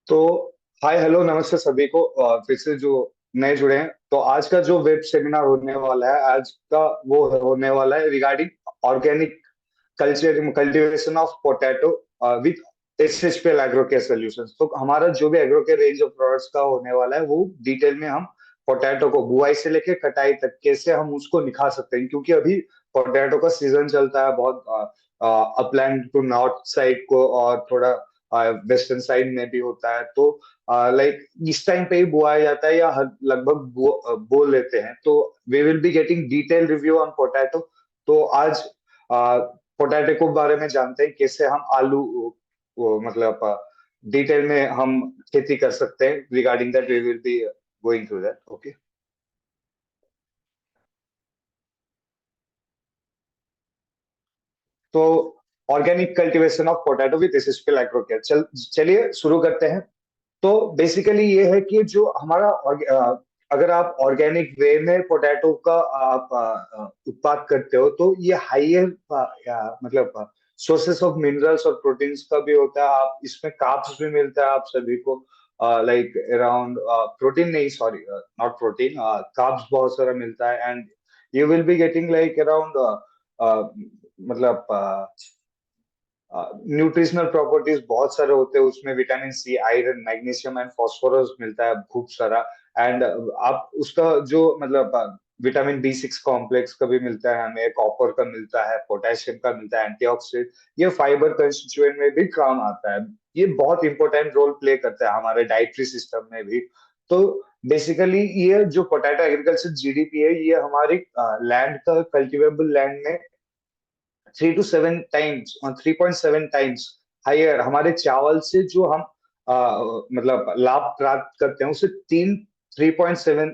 तो hi hello नमस्ते सभी को। फिर से जो नए जुड़े हैं, तो आज का जो वेब सेमिनार होने वाला है, आज का वो होने वाला है regarding organic culture cultivation of potato with SHPL agro care solutions. तो हमारा जो भी agro care range of products का होने वाला है, वो डिटेल में हम पोटैटो को बुआई से लेके कटाई तक कैसे हम उसको निखा सकते हैं, क्योंकि अभी पोटैटो का सीजन चलता है बहुत। अपलैंड टू नॉर्थ साइड को और थोड़ा वेस्टर्न साइड में भी होता है। तो लाइक इस टाइम पे ही बोया जाता है या लगभग बो लेते हैं। तो we will be getting detail review on potato. तो आज पोटैटो के बारे में जानते हैं, कैसे हम आलू मतलब डिटेल में हम खेती कर सकते हैं। Regarding that we will be going through that. Okay. तो organic cultivation of potato with SSP agro care, चलिए शुरू करते हैं। तो बेसिकली ये है कि जो हमारा अगर आप ऑर्गेनिक वे में पोटैटो का आप उत्पाद करते हो, तो ये हाइयर मतलब सोर्सेस ऑफ मिनरल्स और प्रोटीन्स का भी होता है। आप इसमें कार्ब्स भी मिलता है आप सभी को, लाइक अराउंड प्रोटीन नहीं, सॉरी, नॉट प्रोटीन, कार्ब्स बहुत सारा मिलता है। And you will be getting like around मतलब न्यूट्रिशनल प्रॉपर्टीज बहुत सारे होते हैं उसमें। Vitamin C, iron, magnesium and phosphorus मिलता है खूब सारा। एंड आप उसका जो मतलब विटामिन बी 6 कॉम्प्लेक्स का भी मिलता है हमें, कॉपर का मिलता है, पोटेशियम का मिलता है, एंटीऑक्सीडेंट। ये फाइबर कंस्टिट्यूएंट में भी काम आता है। ये बहुत इंपॉर्टेंट रोल प्ले करता है हमारे डाइटरी सिस्टम में भी। तो बेसिकली ये जो पोटैटो एग्रीकल्चर जीडीपी है, ये हमारी लैंड का कल्टिवेबल लैंड में 3 to 7 टाइम्स, 3.7 टाइम्स हायर हमारे चावल से जो हम मतलब लाभ प्राप्त करते हैं, उससे 3.7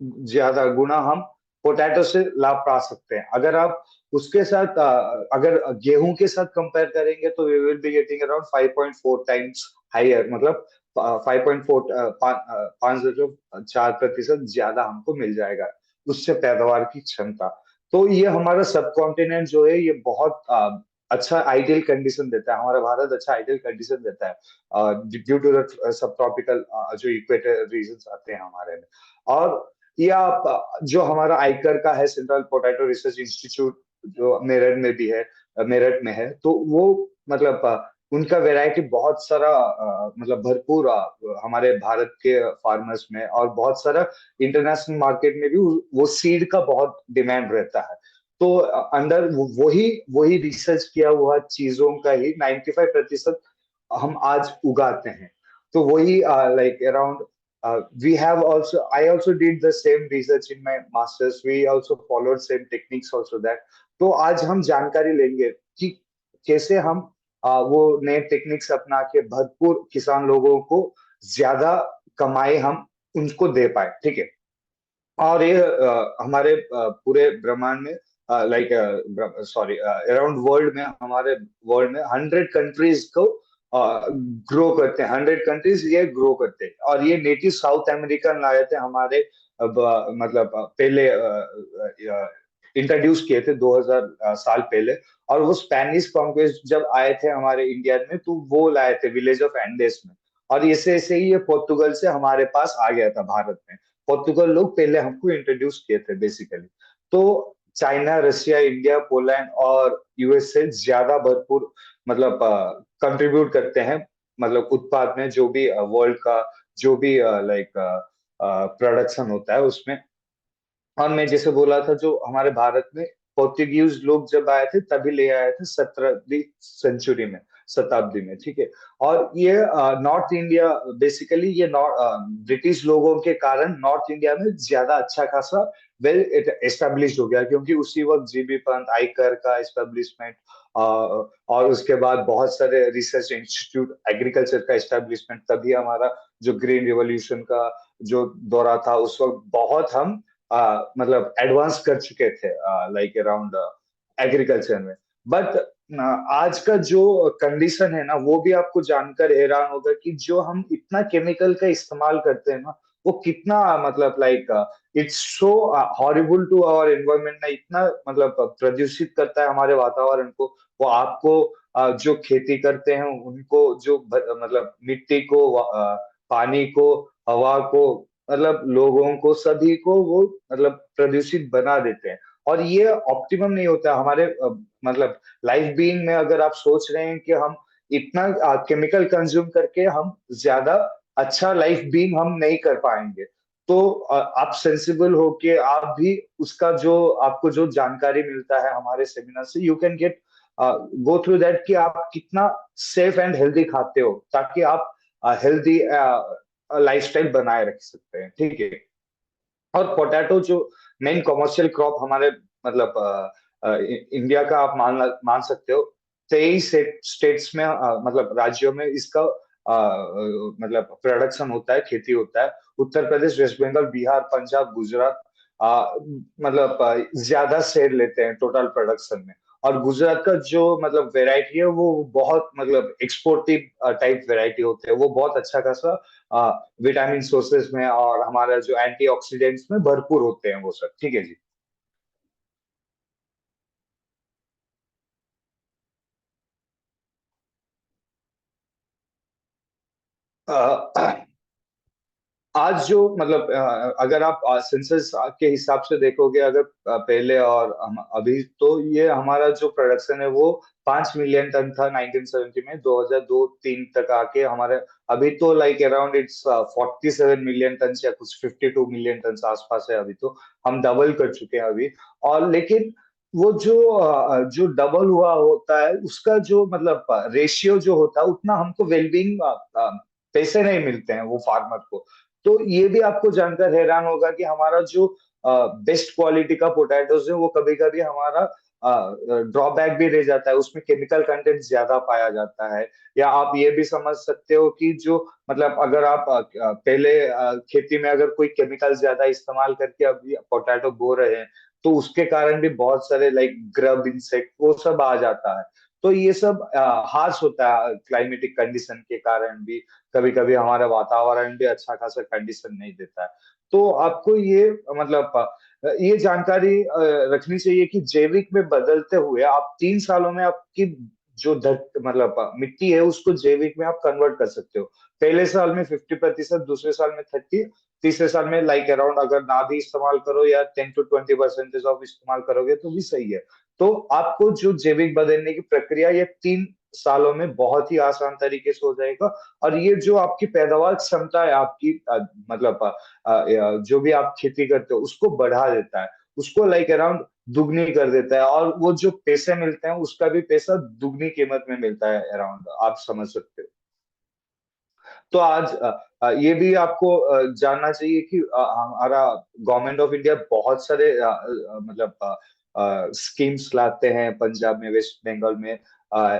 ज्यादा गुना हम पोटैटो से लाभ पा सकते हैं। अगर आप उसके साथ अगर गेहूं के साथ कंपेयर करेंगे, तो we will be getting around 5.4 times higher, मतलब 5.4, 5.4% ज्यादा हमको मिल जाएगा उससे पैदावार की क्षमता। तो ये हमारा सब कॉन्टिनेंट जो है, ये बहुत अच्छा आइडियल कंडीशन देता है। हमारा भारत अच्छा आइडियल कंडीशन देता है due to the subtropical जो इक्वेटर रीजन आते हैं हमारे में। और ये आप जो हमारा आइकर का है, सेंट्रल पोटैटो रिसर्च इंस्टीट्यूट, जो मेरठ में भी है, मेरठ में है, तो वो मतलब उनका वैरायटी बहुत सारा मतलब भरपूर हमारे भारत के फार्मर्स में, और बहुत सारा इंटरनेशनल मार्केट में भी वो सीड का बहुत डिमांड रहता है। तो अंडर वही वही रिसर्च किया हुआ चीजों का ही 95% हम आज उगाते हैं। तो वही like around we have also, I also did the same research in my masters, we also followed same techniques also that। तो आज हम जानकारी लेंगे कि कैसे हम वो नए टेक्निक्स अपना के भरपूर किसान लोगों को ज्यादा कमाई हम उनको दे पाए। ठीक है। और ये हमारे पूरे ब्रह्मांड में, लाइक सॉरी, अराउंड वर्ल्ड में, हमारे वर्ल्ड में 100 कंट्रीज को ग्रो करते हैं। 100 कंट्रीज ये ग्रो करते हैं। और ये नेटिव साउथ अमेरिकन लाए थे हमारे मतलब पहले इंट्रोड्यूस किए थे 2000 साल पहले। और वो स्पेनिश कॉन्क्वेस्ट जब आए थे हमारे इंडिया में, तो वो लाए थे विलेज ऑफ एंडेस में। और ऐसे ऐसे ही ये पोर्तुगल से हमारे पास आ गया था भारत में। पोर्तुगल लोग पहले हमको इंट्रोड्यूस किए थे बेसिकली। तो चाइना, रशिया, इंडिया, पोलैंड और यूएसए ज्यादा भरपूर मतलब कंट्रीब्यूट करते हैं, मतलब उत्पाद में, जो भी वर्ल्ड का जो भी लाइक प्रोडक्शन होता है उसमें। और मैं जैसे बोला था, जो हमारे भारत में पोर्तुगीज लोग जब आए थे, तभी ले आए थे 17वीं सेंचुरी में, शताब्दी में। ठीक है। और ये नॉर्थ इंडिया, बेसिकली ये ब्रिटिश लोगों के कारण नॉर्थ इंडिया में ज्यादा अच्छा खासा वेल एस्टेब्लिश हो गया, क्योंकि उसी वक्त जीबी पंत, आयकर का एस्टेब्लिशमेंट, और उसके बाद बहुत सारे रिसर्च इंस्टीट्यूट, एग्रीकल्चर का एस्टेब्लिशमेंट। तभी हमारा जो ग्रीन रिवॉल्यूशन का जो दौरा था, उस वक्त बहुत हम मतलब एडवांस कर चुके थे लाइक अराउंड एग्रीकल्चर में। बट आज का जो कंडीशन है ना, वो भी आपको जानकर हैरान होगा कि जो हम इतना केमिकल का इस्तेमाल करते हैं ना, वो कितना मतलब like it's so horrible to our environment ना, इतना मतलब प्रदूषित करता है हमारे वातावरण को। वो आपको जो खेती करते हैं उनको जो मतलब मिट्टी को, पानी को, हवा को, मतलब लोगों को, सभी को वो मतलब प्रदूषित बना देते हैं। और ये ऑप्टिमम नहीं होता हमारे मतलब लाइफ बीइंग में। अगर आप सोच रहे हैं कि हम इतना केमिकल कंज्यूम करके हम ज्यादा अच्छा लाइफ बीइंग हम नहीं कर पाएंगे, तो आप सेंसिबल हो के आप भी उसका जो आपको जो जानकारी मिलता है हमारे सेमिनार से, you can get go through that कि आप कितना सेफ एंड हेल्दी खाते हो, ताकि आप हेल्दी लाइफस्टाइल बनाए रख सकते हैं। ठीक है। और पोटैटो जो मेन कमर्शियल क्रॉप हमारे मतलब इंडिया का, आप मान सकते हो 23 स्टेट्स में मतलब राज्यों में इसका मतलब प्रोडक्शन होता है, खेती होता है। उत्तर प्रदेश, वेस्ट बंगाल, बिहार, पंजाब, गुजरात मतलब ज्यादा शेयर लेते हैं टोटल प्रोडक्शन में। और गुजरात का जो मतलब वेराइटी है वो बहुत मतलब एक्सपोर्टिव टाइप वेराइटी होते हैं। वो बहुत अच्छा खासा विटामिन सोर्सेज में और हमारा जो एंटीऑक्सीडेंट्स में भरपूर होते हैं वो सब। ठीक है जी। अ, आज जो मतलब अगर आप सेंसस के हिसाब से देखोगे, अगर पहले और अभी, तो ये हमारा जो प्रोडक्शन है वो 5 मिलियन टन था 1970 में। 2002-3 तक आके हमारे अभी तो like around it's 47 million ton या कुछ 52 मिलियन टन आसपास है अभी तो। हम डबल कर चुके हैं अभी। और लेकिन वो जो जो डबल हुआ होता है उसका जो मतलब रेशियो जो होता है, उतना हमको वेलबींग पैसे नहीं मिलते हैं वो फार्मर को। तो ये भी आपको जानकर हैरान होगा कि हमारा जो बेस्ट क्वालिटी का पोटैटोज है वो कभी कभी हमारा ड्रॉबैक भी रह जाता है, उसमें केमिकल कंटेंट ज्यादा पाया जाता है। या आप ये भी समझ सकते हो कि जो मतलब अगर आप पहले खेती में अगर कोई केमिकल ज्यादा इस्तेमाल करके अभी पोटैटो बो रहे हैं, तो उसके कारण भी बहुत सारे लाइक ग्रब इंसेक्ट वो सब आ जाता है। तो ये सब हार्श होता है क्लाइमेटिक कंडीशन के कारण भी। कभी कभी हमारा वातावरण भी अच्छा खासा कंडीशन नहीं देता है। तो आपको ये मतलब ये जानकारी रखनी चाहिए कि जैविक में बदलते हुए आप 3 सालों में आपकी जो मतलब मिट्टी है उसको जैविक में आप कन्वर्ट कर सकते हो। पहले साल में 50%, दूसरे साल में 30, तीसरे साल में लाइक अराउंड अगर ना भी इस्तेमाल करो या 10 to 20% ऑफ इस्तेमाल करोगे तो भी सही है। तो आपको जो जैविक बदलने की प्रक्रिया ये 3 सालों में बहुत ही आसान तरीके से हो जाएगा। और ये जो आपकी पैदावार क्षमता है आपकी मतलब जो भी आप खेती करते हो उसको बढ़ा देता है, उसको लाइक अराउंड दुगनी कर देता है। और वो जो पैसे मिलते हैं उसका भी पैसा दुगनी कीमत में मिलता है अराउंड, आप समझ सकते हो। तो आज ये भी आपको जानना चाहिए कि हमारा गवर्नमेंट ऑफ इंडिया बहुत सारे मतलब स्कीम्स लाते हैं पंजाब में, वेस्ट बंगाल में,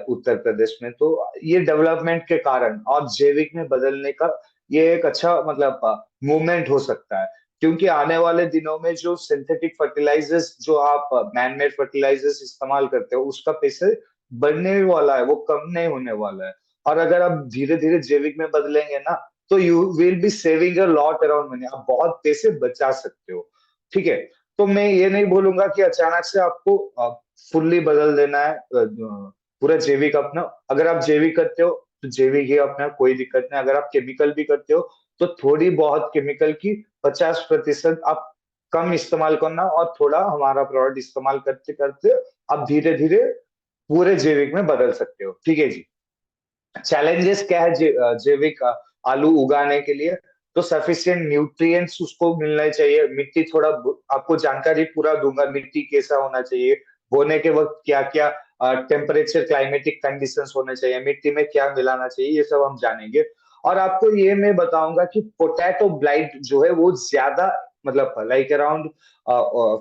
उत्तर प्रदेश में। तो ये डेवलपमेंट के कारण और जैविक में बदलने का ये एक अच्छा मतलब मूवमेंट हो सकता है। क्योंकि आने वाले दिनों में जो सिंथेटिक फर्टिलाइजर्स, जो आप मैन मेड फर्टिलाइजर्स इस्तेमाल करते हो, उसका पैसे बढ़ने वाला है, वो कम नहीं होने वाला है। और अगर आप धीरे धीरे जैविक में बदलेंगे ना, तो you will B saving a lot around money, आप बहुत पैसे बचा सकते हो। ठीक है। तो मैं ये नहीं बोलूंगा कि अचानक से आपको फुल्ली बदल देना है, पूरा जैविक अपना। अगर आप जैविक करते हो तो जैविक ही अपना, कोई दिक्कत नहीं। अगर आप केमिकल भी करते हो तो थोड़ी बहुत केमिकल की 50% आप कम इस्तेमाल करना, और थोड़ा हमारा प्रोडक्ट इस्तेमाल करते करते आप धीरे धीरे पूरे जैविक में बदल सकते हो। ठीक है जी। चैलेंजेस क्या है जैविक आलू उगाने के लिए? तो सफिशिएंट न्यूट्रिएंट्स उसको मिलना चाहिए। मिट्टी थोड़ा आपको जानकारी पूरा दूंगा, मिट्टी कैसा होना चाहिए, बोने के वक्त क्या क्या टेम्परेचर क्लाइमेटिक कंडीशंस होने चाहिए, मिट्टी में क्या मिलाना चाहिए, ये सब हम जानेंगे। और आपको ये मैं बताऊंगा कि पोटैटो ब्लाइट जो है वो ज्यादा मतलब लाइक अराउंड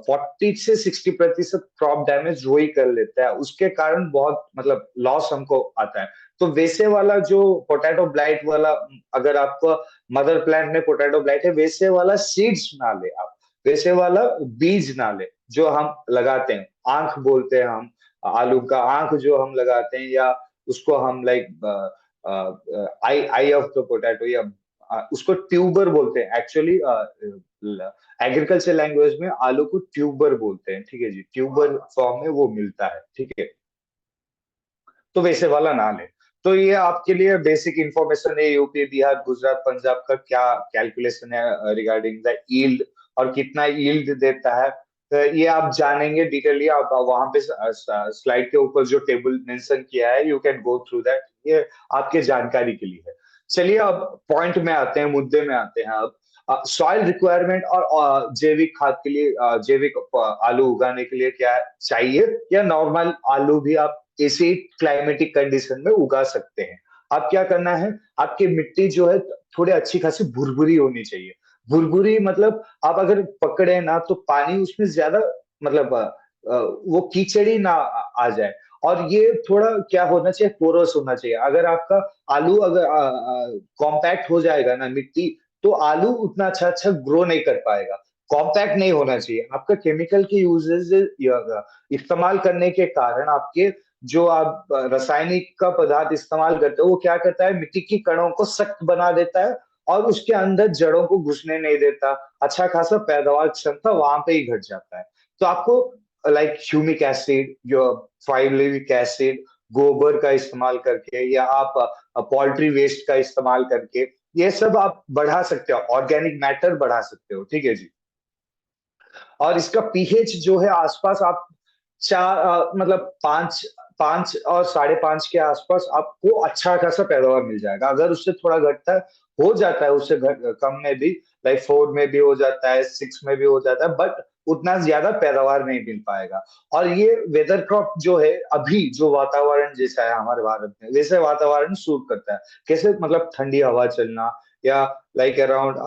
40 से 60% क्रॉप डैमेज वो ही कर लेता है, उसके कारण बहुत मतलब लॉस हमको आता है। तो वैसे वाला जो पोटैटो ब्लाइट वाला, अगर आपको मदर प्लांट में पोटैटो ब्लाइट है, वैसे वाला सीड्स ना ले आप, वैसे वाला बीज ना ले जो हम लगाते हैं। आंख बोलते हैं हम, आलू का आंख जो हम लगाते हैं, या उसको हम like I I of the potato, या उसको ट्यूबर बोलते हैं एक्चुअली। एग्रीकल्चर लैंग्वेज में आलू को ट्यूबर बोलते हैं। ठीक है जी, ट्यूबर फॉर्म में वो मिलता है। ठीक है। तो वैसे वाला ना ले। तो ये आपके लिए बेसिक इंफॉर्मेशन है, यूपी बिहार गुजरात पंजाब का क्या कैलकुलेशन है रिगार्डिंग द यील्ड, और कितना यील्ड देता है। तो ये आप जानेंगे डिटेली, आप वहां पे स्लाइड के ऊपर जो टेबल मेंशन किया है, you can go through that, ये आपके जानकारी के लिए है। चलिए अब पॉइंट में आते हैं, मुद्दे में आते हैं। अब सॉइल रिक्वायरमेंट और जैविक खाद के लिए, जैविक आलू उगाने के लिए क्या चाहिए, या नॉर्मल आलू भी आप इसी क्लाइमेटिक कंडीशन में उगा सकते हैं। अब क्या करना है, आपकी मिट्टी जो है थोड़ी अच्छी खासी भुरभुरी होनी चाहिए। भुरभुरी मतलब आप अगर पकड़े ना तो पानी उसमें ज्यादा, मतलब वो कीचड़ी ना आ जाए। और ये थोड़ा क्या होना चाहिए, पोरस होना चाहिए। अगर आपका आलू अगर कॉम्पैक्ट हो जाएगा ना मिट्टी, तो आलू उतना अच्छा अच्छा ग्रो नहीं कर पाएगा। कॉम्पैक्ट नहीं होना चाहिए। आपका केमिकल के यूजेस इस्तेमाल करने के कारण आपके जो आप रासायनिक का पदार्थ इस्तेमाल करते हो, वो क्या करता है, मिट्टी की कणों को सख्त बना देता है और उसके अंदर जड़ों को घुसने नहीं देता। अच्छा खासा पैदावार क्षमता वहां पे ही घट जाता है। तो आपको लाइक ह्यूमिक एसिड, जो फाइवलिक एसिड, गोबर का इस्तेमाल करके, या आप पोल्ट्री वेस्ट का इस्तेमाल करके, ये सब आप बढ़ा सकते हो, ऑर्गेनिक मैटर बढ़ा सकते हो। ठीक है जी। और इसका पीएच जो है आसपास आप चार मतलब पांच, पांच और 5.5 के आसपास आपको अच्छा खासा पैदावार मिल जाएगा। अगर उससे थोड़ा घटता है, हो जाता है उससे कम में भी, लाइक 4 में भी हो जाता है, 6 में भी हो जाता है, बट उतना ज्यादा पैदावार नहीं मिल पाएगा। और ये वेदर क्रॉप जो है, अभी जो वातावरण जैसा है हमारे भारत में, वैसे वातावरण सूट करता है। कैसे, मतलब ठंडी हवा चलना, या लाइक अराउंड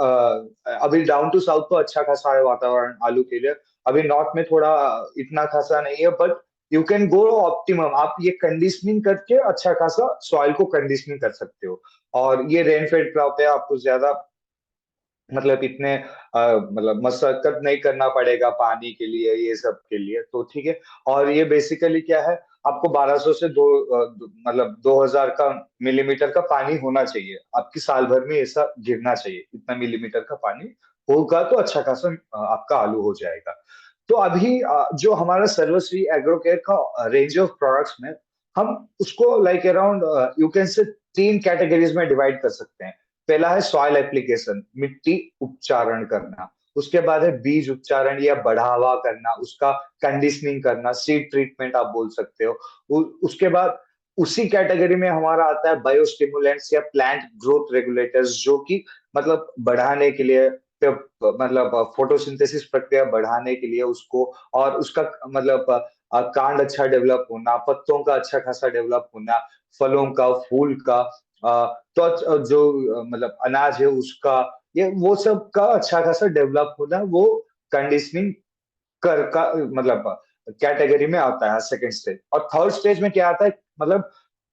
अभी डाउन टू साउथ तो अच्छा खासा है वातावरण आलू के लिए। अभी नॉर्थ में थोड़ा इतना खासा नहीं है, but you can go optimum. आप ये कंडीशनिंग करके अच्छा खासा सॉइल को कंडीशनिंग कर सकते हो। और ये रेनफेड क्रॉप है, आपको ज्यादा मतलब इतने मतलब मशक्कत नहीं करना पड़ेगा पानी के लिए, ये सब के लिए, तो ठीक है। और ये बेसिकली क्या है, आपको 1200 से मतलब 2000 का मिलीमीटर का पानी होना चाहिए। आपकी साल भर में ऐसा गिरना चाहिए, इतना मिलीमीटर का पानी होगा तो अच्छा खासा आपका आलू हो जाएगा। तो अभी जो हमारा सर्वश्री एग्रोकेयर का रेंज ऑफ प्रोडक्ट्स में, हम उसको like around you can say 3 categories में डिवाइड कर सकते हैं। पहला है सॉइल एप्लीकेशन, मिट्टी उपचारण करना। उसके बाद है बीज उपचारण या बढ़ावा करना, उसका कंडीशनिंग करना, सीड ट्रीटमेंट आप बोल सकते हो। उसके बाद उसी कैटेगरी में हमारा आता है बायोस्टिमुलेंट्स या प्लांट ग्रोथ रेगुलेटर्स, जो कि मतलब बढ़ाने के लिए, मतलब फोटोसिंथेसिस प्रक्रिया बढ़ाने के लिए उसको, और उसका मतलब कांड अच्छा डेवलप होना, पत्तों का अच्छा खासा डेवलप होना, फलों का, फूल का, तो जो मतलब अनाज है उसका, ये वो सब का अच्छा खासा डेवलप होना, वो कंडीशनिंग कर का मतलब कैटेगरी में आता है सेकंड स्टेज। और थर्ड स्टेज में क्या आता है, मतलब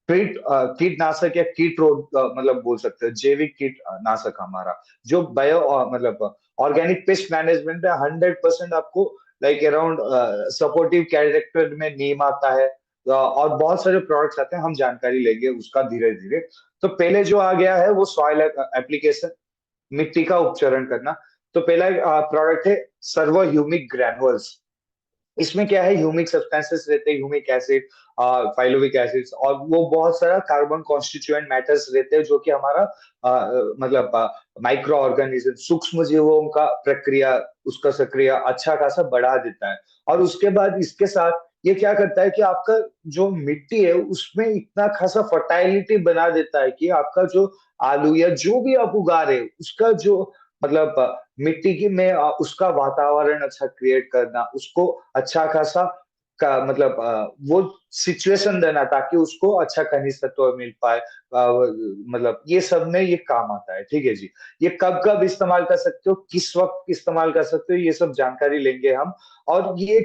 कीटनाशक या कीट रोग, मतलब बोल सकते हैं जैविक कीटनाशक हमारा, जो बायो मतलब ऑर्गेनिक पेस्ट मैनेजमेंट है। 100% आपको लाइक अराउंड सपोर्टिव कैरेक्टर में नीम आता है, और बहुत सारे प्रोडक्ट्स आते हैं, हम जानकारी लेंगे उसका धीरे धीरे। तो पहले जो आ गया है वो सॉइल एप्लीकेशन, मिट्टी का उपचारण करना। तो पहला प्रोडक्ट है सर्वो ह्यूमिक ग्रैनुअल्स। इसमें क्या है, ह्यूमिक सब्सटेंसेस रहते हैं, ह्यूमिक एसिड, फाइलोविक एसिड्स, और वो बहुत सारा कार्बन कॉन्स्टिट्यूएंट मैटर्स रहते हैं, जो कि हमारा मतलब माइक्रो ऑर्गेनिज्म, सूक्ष्म जीवों का प्रक्रिया, उसका सक्रिय अच्छा खासा बढ़ा देता है। और उसके बाद इसके साथ ये क्या करता है कि आपका जो मिट्टी है उसमें इतना खासा फर्टाइलिटी बना देता है कि आपका जो आलू या जो भी आप उगा रहे हो उसका जो मतलब मिट्टी की में उसका वातावरण अच्छा क्रिएट करना, उसको अच्छा खासा का मतलब वो सिचुएशन देना ताकि उसको अच्छा खनिज तत्व मिल पाए, मतलब ये सब में ये काम आता है। ठीक है जी। ये कब कब इस्तेमाल कर सकते हो, किस वक्त इस्तेमाल कर सकते हो, ये सब जानकारी लेंगे हम। और ये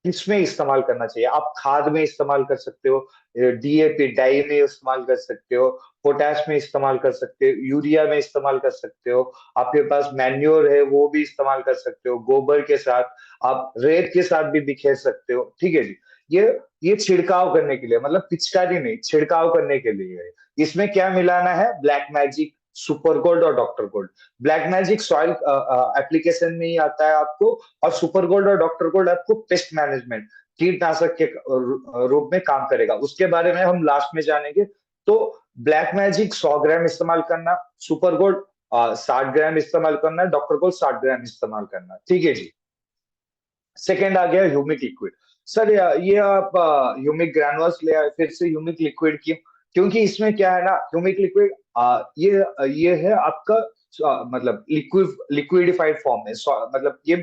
किसमें इस्तेमाल करना चाहिए, आप खाद में इस्तेमाल कर सकते हो, डीएपी डाई में इस्तेमाल कर सकते हो, पोटैश में इस्तेमाल कर सकते हो, यूरिया में इस्तेमाल कर सकते हो, आपके पास मैन्योर है वो भी इस्तेमाल कर सकते हो, गोबर के साथ, आप रेत के साथ भी बिखेर सकते हो। ठीक है जी। ये ये छिड़काव करने के लिए, मतलब पिचकारी नहीं, छिड़काव करने के लिए है। इसमें क्या मिलाना है, ब्लैक मैजिक, सुपर गोल्ड और doctor gold. Black magic soil application में ही आता है आपको, और सुपर गोल्ड और डॉक्टर गोल्ड आपको पेस्ट मैनेजमेंट, कीटनाशक के रूप में काम करेगा, उसके बारे में हम लास्ट में जानेंगे। तो ब्लैक मैजिक 100 ग्राम इस्तेमाल करना, सुपर गोल्ड 60 ग्राम इस्तेमाल करना, डॉक्टर गोल्ड 60 ग्राम इस्तेमाल करना, ठीक है जी। सेकेंड आ गया ह्यूमिक लिक्विड। सर ये आप ह्यूमिक ग्रैनुअल्स ले आए, फिर से ह्यूमिक लिक्विड क्यों? क्योंकि इसमें क्या है ना, ह्यूमिक लिक्विड ये है आपका मतलब लिक्विडिफाइड फॉर्म में, मतलब ये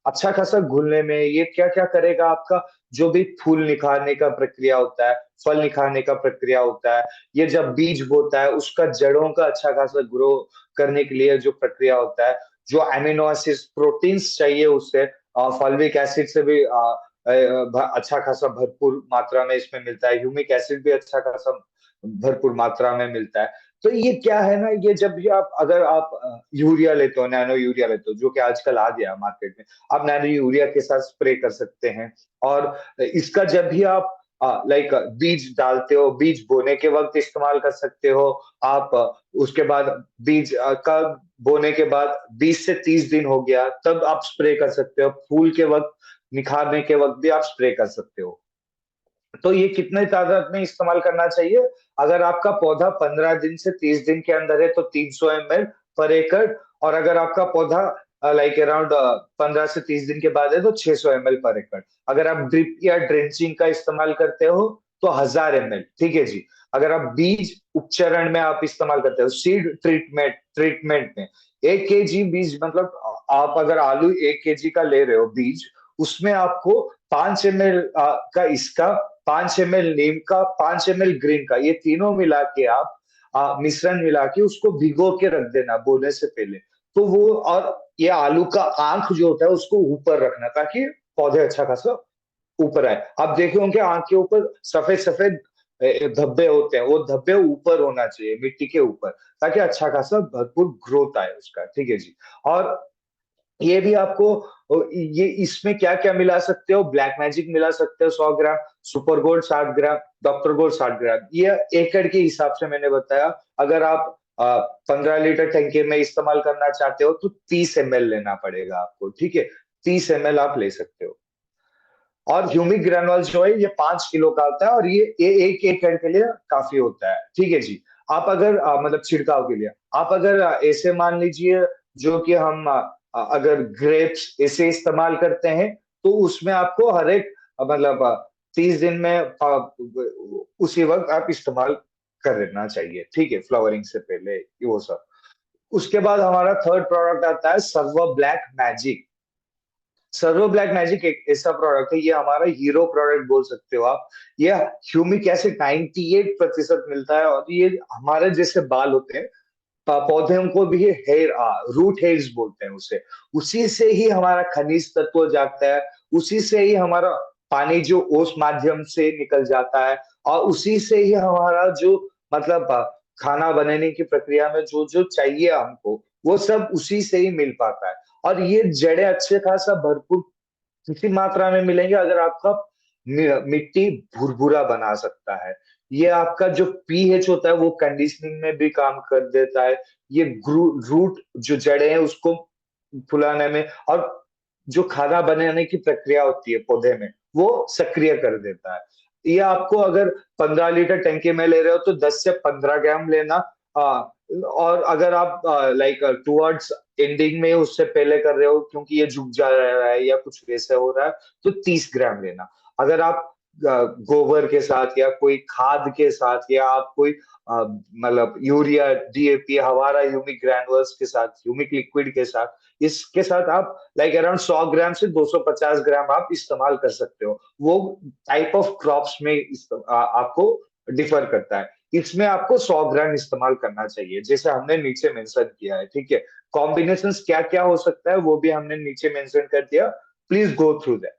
अच्छा खासा घुलने में ये क्या क्या करेगा आपका, जो भी फूल निखारने का प्रक्रिया होता है, फल निखारने का प्रक्रिया होता है, ये जब बीज बोता है उसका जड़ों का अच्छा खासा ग्रो करने के लिए जो प्रक्रिया होता है, जो अमीनो एसिड्स प्रोटीन्स चाहिए उससे, फॉल्विक एसिड से भी अच्छा खासा भरपूर मात्रा में इसमें मिलता है, ह्यूमिक एसिड भी अच्छा खासा भरपूर मात्रा में मिलता है। तो ये क्या है ना, ये जब भी आप अगर आप यूरिया लेते हो, नैनो यूरिया लेते हो, जो कि आजकल आ गया मार्केट में, आप नैनो यूरिया के साथ स्प्रे कर सकते हैं। और इसका जब भी आप लाइक बीज डालते हो, बीज बोने के वक्त इस्तेमाल कर सकते हो आप। उसके बाद बीज का बोने के बाद 20 से 30 दिन हो गया तब आप स्प्रे कर सकते हो, फूल के वक्त, निखारने के वक्त भी आप स्प्रे कर सकते हो। तो ये कितने तादाद में इस्तेमाल करना चाहिए? अगर आपका पौधा 15 दिन से 30 दिन के अंदर है तो 300 ml पर एकड़, और अगर आपका पौधा लाइक अराउंड 15 से 30 दिन के बाद है तो 600 ml पर एकड़। अगर आप ड्रिप या ड्रेंचिंग का इस्तेमाल करते हो तो 1000 ml, ठीक है जी। अगर आप बीज उपचरण में आप इस्तेमाल करते हो, सीड ट्रीटमेंट में 1 kg बीज, मतलब आप अगर आलू 1 kg का ले रहे हो बीज, उसमें आपको 5 ml का इसका, 5 ml नीम का, 5 ml ग्रीन का, ये तीनों मिला के आप मिश्रण मिला के उसको भिगो के रख देना बोने से पहले। तो वो, और ये आलू का आंख जो होता है उसको ऊपर रखना ताकि पौधे अच्छा खासा ऊपर आए। आप देखे होंगे आंख के ऊपर सफेद सफेद धब्बे होते हैं, वो धब्बे ऊपर होना चाहिए मिट्टी के ऊपर, ताकि अच्छा खासा भरपूर ग्रोथ आए उसका, ठीक है जी। और ये भी आपको, ये इसमें क्या क्या मिला सकते हो, ब्लैक मैजिक मिला सकते हो 100 ग्राम, सुपर गोल्ड 60 ग्राम, डॉक्टर गोल्ड 60 ग्राम, ये एकड़ के हिसाब से मैंने बताया। अगर आप 15 लीटर टंकी में इस्तेमाल करना चाहते हो तो 30 ml लेना पड़ेगा आपको, ठीक है। 30 ml आप ले सकते हो। और ह्यूमिक ग्रेनुअल जो है ये 5 किलो का होता है, और ये एक एकड़ के लिए काफी होता है, ठीक है जी। आप अगर मतलब छिड़काव के लिए, आप अगर ऐसे मान लीजिए, जो कि हम अगर ग्रेप्स ऐसे इस्तेमाल करते हैं तो उसमें आपको हर एक मतलब 30 दिन में उसी वक्त आप इस्तेमाल कर लेना चाहिए, ठीक है, फ्लावरिंग से पहले, ये वो सब। उसके बाद हमारा थर्ड प्रोडक्ट आता है servo black magic. Servo black magic एक ऐसा प्रोडक्ट है, ये हमारा हीरो प्रोडक्ट बोल सकते हो आप। ये ह्यूमिक एसिड 98% मिलता है, और ये हमारे जैसे बाल होते हैं, पौधों को भी हेयर, रूट हेयर्स बोलते हैं उसे, उसी से ही हमारा खनिज तत्व जाता है, उसी से ही हमारा पानी जो ओस माध्यम से निकल जाता है, और उसी से ही हमारा जो मतलब खाना बनाने की प्रक्रिया में जो जो चाहिए हमको, वो सब उसी से ही मिल पाता है। और ये जड़ें अच्छे खासा भरपूर किसी मात्रा में मिलेंगे अगर आपका मिट्टी भुरभुरा बना सकता है। ये आपका जो पीएच होता है वो कंडीशनिंग में भी काम कर देता है। ये रूट जो जड़ें हैं उसको फुलाने में, और जो खाना बनाने की प्रक्रिया होती है पौधे में वो सक्रिय कर देता है। ये आपको अगर 15 लीटर टंकी में ले रहे हो तो 10 से 15 ग्राम लेना। और अगर आप लाइक टुवर्ड्स एंडिंग में उससे पहले कर रहे हो क्योंकि ये झुक जा रहा है या कुछ वैसा हो रहा है तो 30 ग्राम लेना। अगर आप गोबर के साथ या कोई खाद के साथ, या आप कोई मतलब यूरिया, डीएपी, हमारा ह्यूमिक ग्रैनुअल्स के साथ, ह्यूमिक लिक्विड के साथ, इसके साथ आप लाइक अराउंड 100 ग्राम से 250 ग्राम आप इस्तेमाल कर सकते हो। वो टाइप ऑफ क्रॉप्स में आपको डिफर करता है। इसमें आपको 100 ग्राम इस्तेमाल करना चाहिए जैसे हमने नीचे मेंशन किया है, ठीक है। कॉम्बिनेशंस क्या क्या हो सकता है वो भी हमने नीचे मेंशन कर दिया, प्लीज गो थ्रू दैट।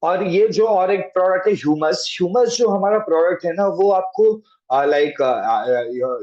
और ये जो और एक प्रोडक्ट है ह्यूमस, ह्यूमस जो हमारा प्रोडक्ट है ना वो आपको लाइक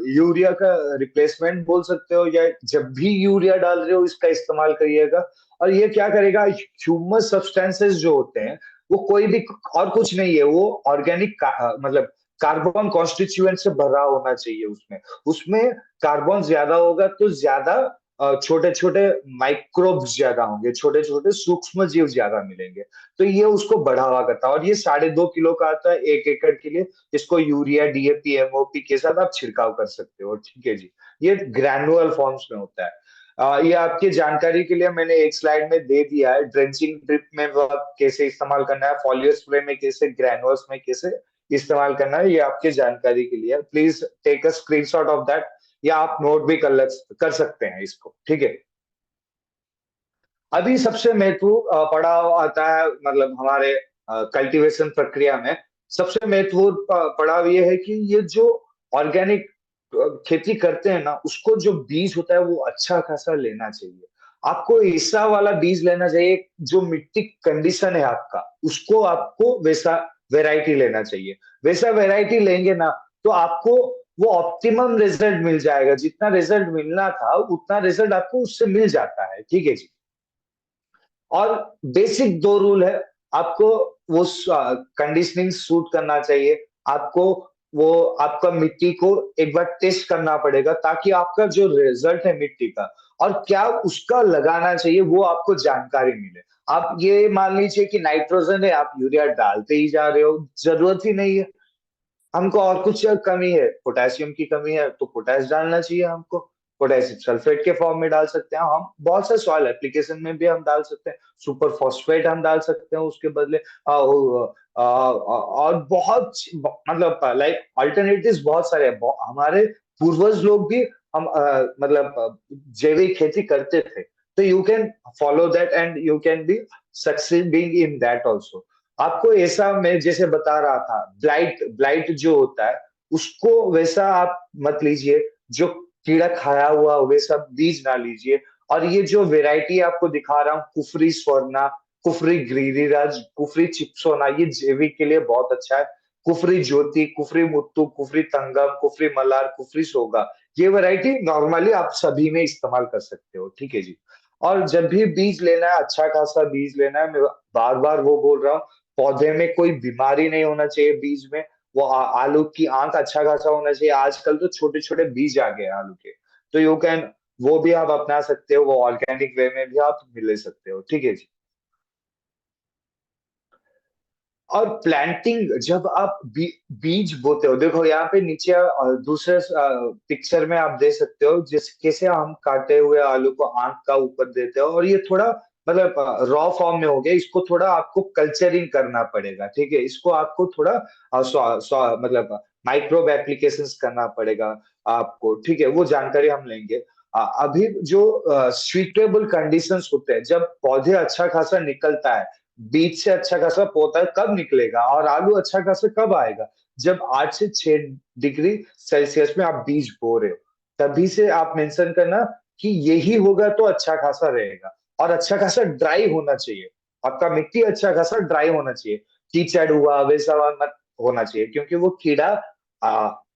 यूरिया का रिप्लेसमेंट बोल सकते हो, या जब भी यूरिया डाल रहे हो इसका इस्तेमाल करिएगा। और ये क्या करेगा, ह्यूमस सब्सटेंसेस जो होते हैं वो कोई भी और कुछ नहीं है, वो ऑर्गेनिक मतलब कार्बन कॉन्स्टिट्यूएंट से भरा होना चाहिए। उसमें उसमें कार्बन ज्यादा होगा तो ज्यादा छोटे छोटे माइक्रोब्स ज्यादा होंगे, छोटे छोटे सूक्ष्म जीव ज्यादा मिलेंगे। तो ये उसको बढ़ावा करता है, और ये 2.5 किलो का आता है 1 एकड़ के लिए। इसको यूरिया, डीएपी, एमओपी के साथ आप छिड़काव कर सकते हो, ठीक है जी। ये ग्रैनुअल फॉर्म्स में होता है। ये आपकी जानकारी के लिए मैंने एक स्लाइड में दे दिया है, ड्रेंचिंग ड्रिप में वो आप कैसे इस्तेमाल करना है, फॉलियो स्प्रे में कैसे, ग्रैनुअल्स में कैसे इस्तेमाल करना है, ये आपकी जानकारी के लिए। Please take a screenshot of that, या आप नोट भी कर सकते हैं इसको, ठीक है। अभी सबसे महत्वपूर्ण पड़ाव आता है, मतलब हमारे कल्टीवेशन प्रक्रिया में सबसे महत्वपूर्ण पड़ाव ये है कि ये जो ऑर्गेनिक खेती करते हैं ना, उसको जो बीज होता है वो अच्छा खासा लेना चाहिए। आपको ऐसा वाला बीज लेना चाहिए जो मिट्टी कंडीशन है आपका, उसको आपको वैसा वैरायटी लेना चाहिए। वैसा वैरायटी लेंगे ना, तो आपको वो ऑप्टिमम रिजल्ट मिल जाएगा। जितना रिजल्ट मिलना था उतना रिजल्ट आपको उससे मिल जाता है, ठीक है जी। और बेसिक दो रूल है, आपको वो कंडीशनिंग सूट करना चाहिए। आपको वो आपका मिट्टी को एक बार टेस्ट करना पड़ेगा, ताकि आपका जो रिजल्ट है मिट्टी का और क्या उसका लगाना चाहिए वो आपको जानकारी मिले। आप ये मान लीजिए कि नाइट्रोजन है, आप यूरिया डालते ही जा रहे हो, जरूरत ही नहीं है। हमको और कुछ कमी है, पोटेशियम की कमी है तो पोटेश डालना चाहिए हमको, पोटेशियम सल्फेट के फॉर्म में डाल सकते हैं हम, बहुत से सॉइल एप्लीकेशन में भी हम डाल सकते हैं, सुपर फॉस्फेट हम डाल सकते हैं उसके बदले। और बहुत मतलब लाइक अल्टरनेटिव्स बहुत सारे हैं। हमारे पूर्वज लोग भी हम मतलब जैविक खेती करते थे, तो you can follow that and you can be succeeding in that also. आपको ऐसा, मैं जैसे बता रहा था, ब्लाइट ब्लाइट जो होता है उसको वैसा आप मत लीजिए, जो कीड़ा खाया हुआ वैसा बीज ना लीजिए। और ये जो वेराइटी आपको दिखा रहा हूँ, कुफरी स्वर्णा, कुफरी गिरिराज, कुफरी चिप्सोना, ये जैविक के लिए बहुत अच्छा है। कुफरी ज्योति, कुफरी मुत्तु, कुफरी तंगम, कुफरी मलार, कुफरी सोगा, ये वैरायटी नॉर्मली आप सभी में इस्तेमाल कर सकते हो, ठीक है जी। और जब भी बीज लेना है, अच्छा खासा बीज लेना है, मैं बार बार वो बोल रहा हूँ, पौधे में कोई बीमारी नहीं होना चाहिए बीज में। वो आलू की आंख अच्छा खासा होना चाहिए। आजकल तो छोटे छोटे बीज आ गए हैं आलू के, तो यू कैन वो भी आप अपना सकते हो, वो ऑर्गेनिक वे में भी आप ले सकते हो, ठीक है जी। और प्लांटिंग, जब आप बीज बोते हो, देखो यहाँ पे नीचे दूसरे पिक्चर में आप दे सकते हो जिस कैसे हम काटे हुए आलू को आंख का ऊपर देते हो, और ये थोड़ा मतलब रॉ फॉर्म में हो गया, इसको थोड़ा आपको कल्चरिंग करना पड़ेगा, ठीक है। इसको आपको थोड़ा मतलब माइक्रोब एप्लीकेशंस करना पड़ेगा आपको, ठीक है। वो जानकारी हम लेंगे। अभी जो स्वीटेबल कंडीशंस होते हैं, जब पौधे अच्छा खासा निकलता है, बीज से अच्छा खासा पौधा कब निकलेगा और आलू अच्छा खासा कब आएगा, जब 8 से 6 डिग्री सेल्सियस में आप बीज बो रहे हो। तभी से आप मेंशन करना कि यही होगा तो अच्छा खासा रहेगा। और अच्छा खासा ड्राई होना चाहिए, आपका मिट्टी अच्छा खासा ड्राई होना चाहिए। कीचड़ हुआ वैसा हुआ मत होना चाहिए, क्योंकि वो कीड़ा आ,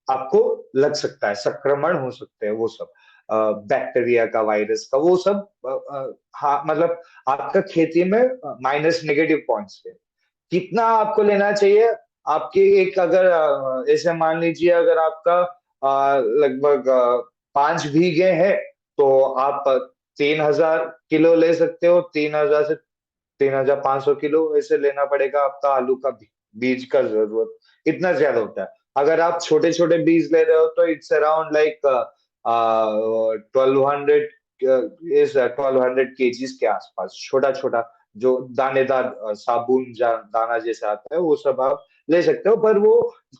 आपको लग सकता है, संक्रमण हो सकते हैं वो सब, बैक्टीरिया का, वायरस का, वो सब हाँ मतलब आपका खेती में माइनस नेगेटिव पॉइंट्स है। कितना आपको लेना चाहिए, आपके एक अगर ऐसे मान लीजिए अगर आपका लगभग 5 बीघे है, तो आप 3,000 किलो ले सकते हो। 3,000 से 3,500 किलो ऐसे लेना पड़ेगा आपका आलू का बीज का जरूरत, इतना ज्यादा होता है। अगर आप छोटे छोटे बीज ले रहे हो तो इट्स अराउंड लाइक 1200, इस 1200 केजीज के आसपास, छोटा छोटा जो दानेदार साबुन दाना जैसा आता है वो सब आप ले सकते हो। पर वो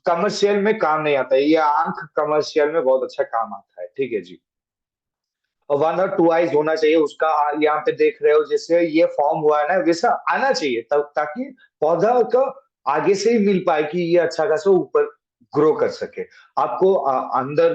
कमर्शियल में काम नहीं आता है, ये आंख कमर्शियल में बहुत अच्छा काम आता है, ठीक है जी। और 1 और 2 आइज होना चाहिए उसका। यहाँ पे देख रहे हो जैसे ये फॉर्म हुआ है ना, वैसा आना चाहिए, तब ताकि पौधा का आगे से ही मिल पाए कि ये अच्छा खासा ऊपर ग्रो कर सके। आपको अंदर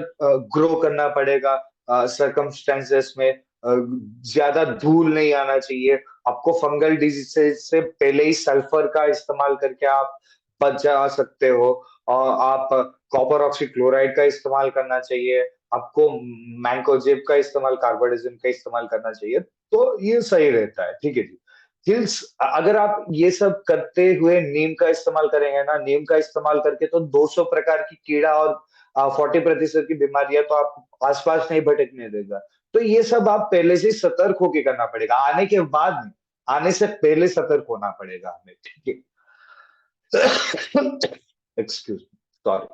ग्रो करना पड़ेगा सरकमस्टेंसेस में। ज्यादा धूल नहीं आना चाहिए। आपको फंगल डिजीज से पहले ही सल्फर का इस्तेमाल करके आप बचा सकते हो। और आप कॉपर ऑक्सीक्लोराइड का इस्तेमाल करना चाहिए। आपको मैंकोजेब का इस्तेमाल, कार्बोडिजिम का इस्तेमाल करना चाहिए, तो ये सही रहता है, ठीक है जी। हिल्स, अगर आप ये सब करते हुए नीम का इस्तेमाल करेंगे ना, नीम का इस्तेमाल करके तो 200 प्रकार की कीड़ा और 40% की बीमारियां तो आप आसपास नहीं भटकने देगा। तो ये सब आप पहले से सतर्क होके करना पड़ेगा, आने के बाद नहीं, आने से पहले सतर्क होना पड़ेगा हमें, ठीक है। Excuse, sorry.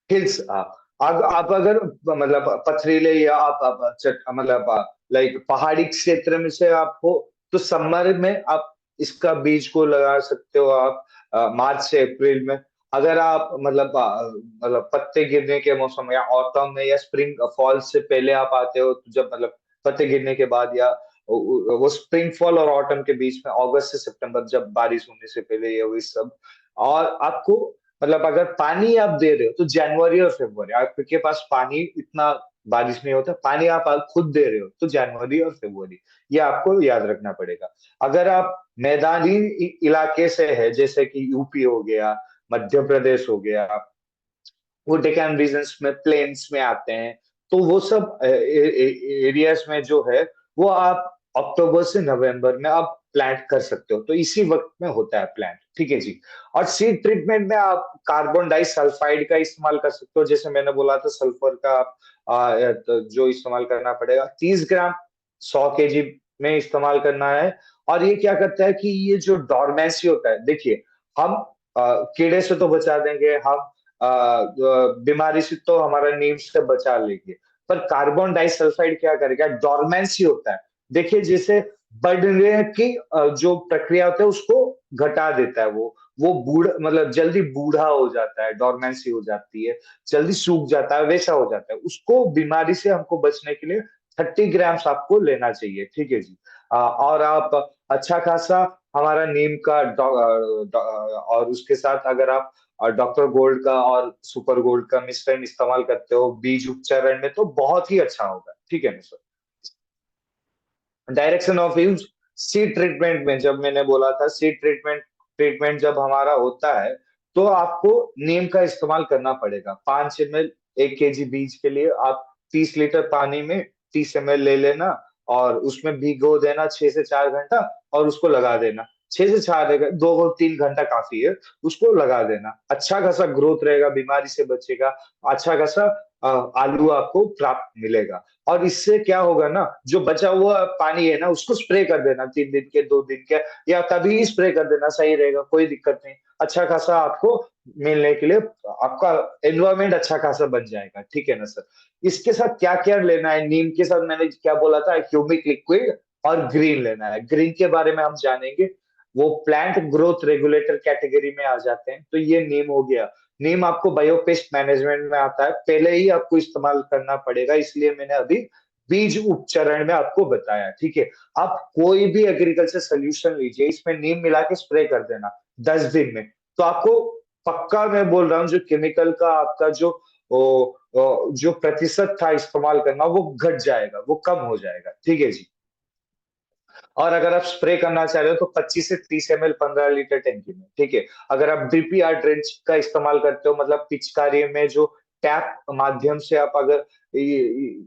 हिल्स, आप अगर मतलब पथरीले या आप मतलब लाइक पहाड़ी क्षेत्र में से आप हो, तो समर में आप इसका बीज को लगा सकते हो आप, मार्च से अप्रैल में। अगर आप मतलब पत्ते गिरने के मौसम या ऑटम में या स्प्रिंग फॉल से पहले आप आते हो, तो जब मतलब पत्ते गिरने के बाद या वो स्प्रिंग फॉल और ऑटम के बीच में, अगस्त से सितंबर, जब बारिश होने से पहले, ये वही सब। और आपको मतलब अगर पानी आप दे रहे हो तो जनवरी और फरवरी, आपके पास पानी इतना बारिश नहीं होता, पानी आप खुद दे रहे हो तो जनवरी और फरवरी, ये आपको याद रखना पड़ेगा। अगर आप मैदानी इलाके से है, जैसे कि यूपी हो गया, मध्य प्रदेश हो गया, वो डेक्कन रीजन्स में प्लेन्स में आते हैं, तो वो सब एरियाज में जो है, वो आप अक्टूबर से नवंबर में आप प्लांट कर सकते हो, तो इसी वक्त में होता है प्लांट, ठीक है जी। और सीड ट्रीटमेंट में आप कार्बन डाई सल्फाइड का इस्तेमाल कर सकते हो, जैसे मैंने बोला था सल्फर का आप तो जो इस्तेमाल करना पड़ेगा 30 ग्राम 100 केजी में इस्तेमाल करना है। और ये क्या करता है कि ये जो डॉर्मेंसी होता है, देखिए हम कीड़े से तो बचा देंगे, हम बीमारी से तो हमारा नीम से बचा लेंगे, पर कार्बन डाइसल्फाइड क्या करेगा, डॉर्मेंसी होता है, देखिए जैसे बढ़ने की जो प्रक्रिया होता है उसको घटा देता है, वो बूढ़ मतलब जल्दी बूढ़ा हो जाता है, डॉर्मेंसी हो जाती है, जल्दी सूख जाता है, वैसा हो जाता है, उसको बीमारी से हमको बचने के लिए 30 ग्राम्स आपको लेना चाहिए, ठीक है जी। और आप अच्छा खासा हमारा नीम का और उसके साथ अगर आप डॉक्टर गोल्ड का और सुपर गोल्ड का मिश्रण इस्तेमाल करते हो बीज उपचारण में, तो बहुत ही अच्छा होगा, ठीक है ना sir. Direction of use, seed treatment में जब मैंने बोला था, सीड ट्रीटमेंट ट्रीटमेंट जब हमारा होता है, तो आपको नीम का इस्तेमाल करना पड़ेगा। 5 ml 1 केजी बीज के लिए आप 30 लीटर पानी में 30 ml ले लेना, और उसमें भिगो देना 6 से 4 घंटा, और उसको लगा देना 6 से 4, 2 3 घंटा काफी है, उसको लगा देना, अच्छा खासा ग्रोथ रहेगा, बीमारी से बचेगा, अच्छा खासा आलू आपको प्राप्त मिलेगा। और इससे क्या होगा ना, जो बचा हुआ पानी है ना, उसको स्प्रे कर देना 3 दिन के, 2 दिन के, या कभी स्प्रे कर देना, सही रहेगा, कोई दिक्कत नहीं, अच्छा खासा आपको मिलने के लिए आपका एनवायरमेंट अच्छा खासा बन जाएगा, ठीक है ना सर। इसके साथ क्या क्या लेना है, नीम के साथ मैंने क्या बोला था, ह्यूमिक लिक्विड और ग्रीन लेना है। ग्रीन के बारे में हम जानेंगे, वो प्लांट ग्रोथ रेगुलेटर कैटेगरी में आ जाते हैं, तो ये नीम हो गया। नीम आपको बायोपेस्ट मैनेजमेंट में आता है, पहले ही आपको इस्तेमाल करना पड़ेगा, इसलिए मैंने अभी बीज उपचरण में आपको बताया, ठीक है। आप कोई भी एग्रीकल्चर सोल्यूशन लीजिए, इसमें नीम मिला के स्प्रे कर देना 10 दिन में, तो आपको पक्का मैं बोल रहा हूँ, जो केमिकल का आपका जो प्रतिशत था इस्तेमाल करना, वो घट जाएगा, वो कम हो जाएगा, ठीक है जी। और अगर आप स्प्रे करना चाह रहे हो तो 25 से 30 ml 15 लीटर टैंकी में, ठीक है। अगर आप ड्रिप या ड्रेंच का इस्तेमाल करते हो, मतलब पिचकारी में जो टैप माध्यम से आप अगर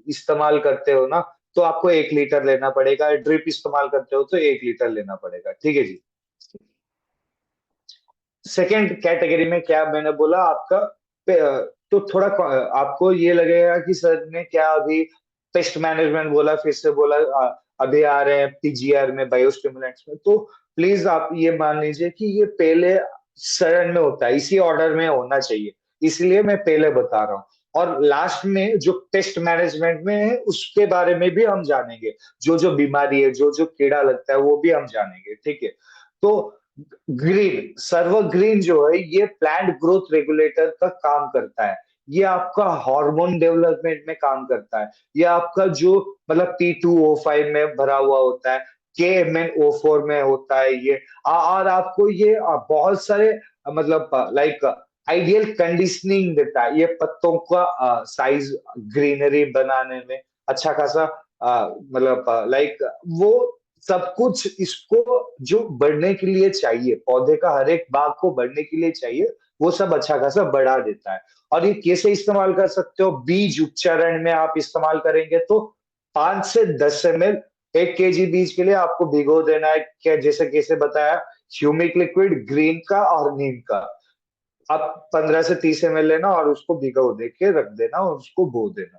इस्तेमाल करते हो ना, तो आपको 1 लीटर लेना पड़ेगा, ड्रिप इस्तेमाल करते हो तो 1 लीटर लेना पड़ेगा, ठीक है जी। सेकेंड कैटेगरी में क्या मैंने बोला आपका, तो थोड़ा आपको ये लगेगा कि सर ने क्या अभी पेस्ट मैनेजमेंट बोला, फिर से बोला, अभी आ रहे हैं पीजीआर में, बायोस्टिमुलेंट्स में, तो प्लीज आप ये मान लीजिए कि ये पहले चरण में होता है, इसी ऑर्डर में होना चाहिए, इसलिए मैं पहले बता रहा हूँ। और लास्ट में जो पेस्ट मैनेजमेंट में है, उसके बारे में भी हम जानेंगे, जो जो बीमारी है, जो जो कीड़ा लगता है, वो भी हम जानेंगे, ठीक है। तो ग्रीन, सर्वग्रीन जो है, ये प्लांट ग्रोथ रेगुलेटर का काम करता है, ये आपका हार्मोन डेवलपमेंट में काम करता है, ये आपका जो मतलब P2O5 में भरा हुआ होता है, KMnO4 में होता है ये, और आपको ये बहुत सारे मतलब लाइक आइडियल कंडीशनिंग देता है, ये पत्तों का साइज ग्रीनरी बनाने में अच्छा खासा मतलब लाइक वो सब कुछ इसको जो बढ़ने के लिए चाहिए, पौधे का हर एक भाग को बढ़ने के लिए चाहिए, वो सब अच्छा खासा बढ़ा देता है। और ये कैसे इस्तेमाल कर सकते हो, बीज उपचारण में आप इस्तेमाल करेंगे तो 5 से 10 ml 1 केजी बीज के लिए आपको भिगो देना है, क्या जैसे कैसे बताया, ह्यूमिक लिक्विड ग्रीन का और नीम का, आप 15 से 30 ml लेना और उसको भिगो दे के रख देना और उसको बो देना।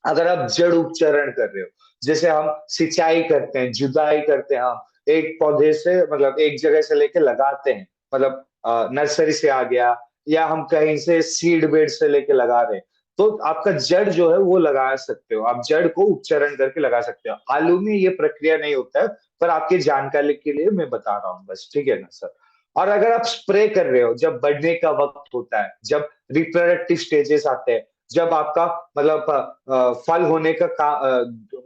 अगर आप जड़ उपचारण कर रहे हो, जैसे हम सिंचाई करते हैं, जुताई करते हैं, हम एक पौधे से मतलब एक जगह से लेके लगाते हैं, मतलब नर्सरी से आ गया, या हम कहीं से सीड बेड से लेके लगा रहे हैं, तो आपका जड़ जो है वो लगा सकते हो, आप जड़ को उपचारण करके लगा सकते हो। आलू में ये प्रक्रिया नहीं होता है, पर आपकी जानकारी के लिए मैं बता रहा हूँ बस, ठीक है ना सर। और अगर आप स्प्रे कर रहे हो, जब बढ़ने का वक्त होता है, जब रिप्रोडक्टिव स्टेजेस आते हैं, जब आपका मतलब फल होने का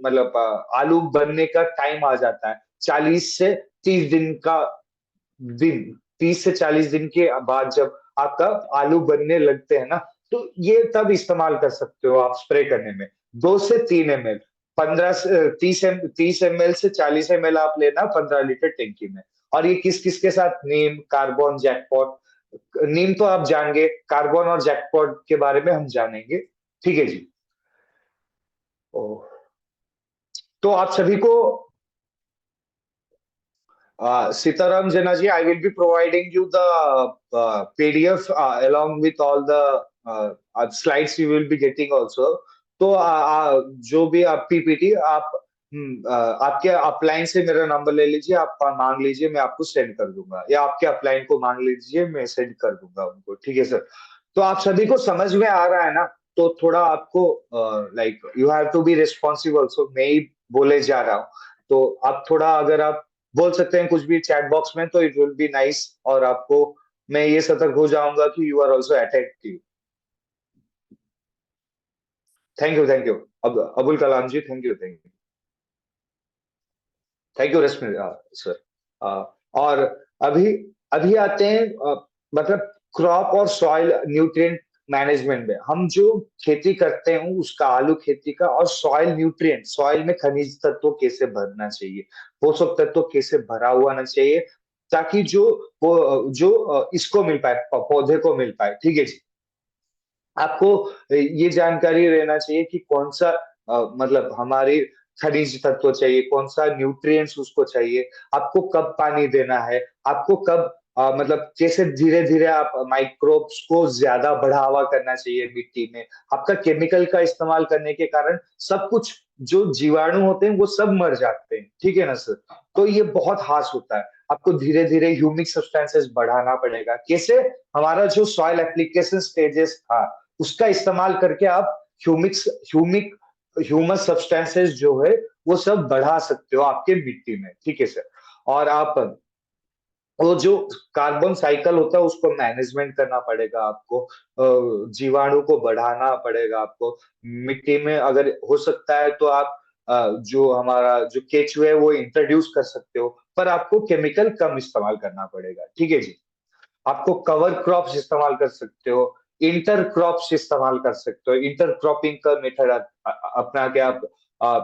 मतलब आलू बनने का टाइम आ जाता है, 40 से 30 दिन का दिन, 30 से 40 दिन के बाद जब आपका आलू बनने लगते हैं ना, तो ये तब इस्तेमाल कर सकते हो आप स्प्रे करने में। 2 से 3 ml, 30 से 40 ml आप लेना 15 लीटर टैंकी में। और ये किस किस के साथ, नीम, कार्बन, जैकपॉट। नीम तो आप जानेंगे, कार्बन और जैकपॉट के बारे में हम जानेंगे, ठीक है जी। ओ, तो आप सभी को Sitaram Janaji, I will be providing you the PDF along with all the slides you will be getting also. तो जो भी आप पीपीटी आप आपके अपलाइन से मेरा नंबर ले लीजिए, आप मांग लीजिए, मैं आपको सेंड कर दूंगा, या आपके अपलाइन को मांग लीजिए, मैं सेंड कर दूंगा उनको, ठीक है सर। तो आप सभी को समझ में आ रहा है ना? तो थोड़ा आपको like you have to be responsible, so मैं ही बोले जा रहा हूँ। तो आप थोड़ा अगर आप बोल सकते हैं कुछ भी चैट बॉक्स में, तो इट विल बी नाइस, और आपको मैं ये सतर्क हो जाऊंगा कि you are also attentive. Thank you, thank you. अब Abul Kalam ji, thank you, thank you. Thank you Rashmi sir. और अभी अभी आते हैं मतलब क्रॉप और सॉइल न्यूट्रिएंट मैनेजमेंट में। हम जो खेती करते हैं उसका, आलू खेती का, और सॉइल न्यूट्रिएंट, सॉइल में खनिज तत्व कैसे भरना चाहिए, पोषक तत्व कैसे भरा हुआ आना चाहिए, ताकि जो इसको मिल पाए, पौधे को मिल पाए, ठीक है जी। आपको ये जानकारी रहना चाहिए कि कौन सा मतलब हमारे खनिज तत्व चाहिए, कौन सा न्यूट्रिएंट्स उसको चाहिए, आपको कब पानी देना है, आपको कब मतलब कैसे धीरे धीरे आप माइक्रोब्स को ज्यादा बढ़ावा करना चाहिए मिट्टी में। आपका केमिकल का इस्तेमाल करने के कारण सब कुछ, जो जीवाणु होते हैं वो सब मर जाते हैं, ठीक है ना सर। तो ये बहुत हार्श होता है। आपको धीरे धीरे ह्यूमिक सब्सटेंसेस बढ़ाना पड़ेगा। कैसे? हमारा जो सॉइल एप्लीकेशन स्टेजेस था, उसका इस्तेमाल करके आप ह्यूमिक्स ह्यूमिक ह्यूमस सब्सटेंसेस जो है वो सब बढ़ा सकते हो आपके मिट्टी में, ठीक है सर। और आप वो जो कार्बन साइकिल होता है उसको मैनेजमेंट करना पड़ेगा आपको, जीवाणु को बढ़ाना पड़ेगा आपको मिट्टी में। अगर हो सकता है तो आप जो हमारा जो केचुए है वो इंट्रोड्यूस कर सकते हो, पर आपको केमिकल कम इस्तेमाल करना पड़ेगा, ठीक है जी। आपको कवर क्रॉप्स इस्तेमाल कर सकते हो, इंटर क्रॉप्स इस्तेमाल कर सकते हो, इंटर क्रॉपिंग का मेथड अपना के आप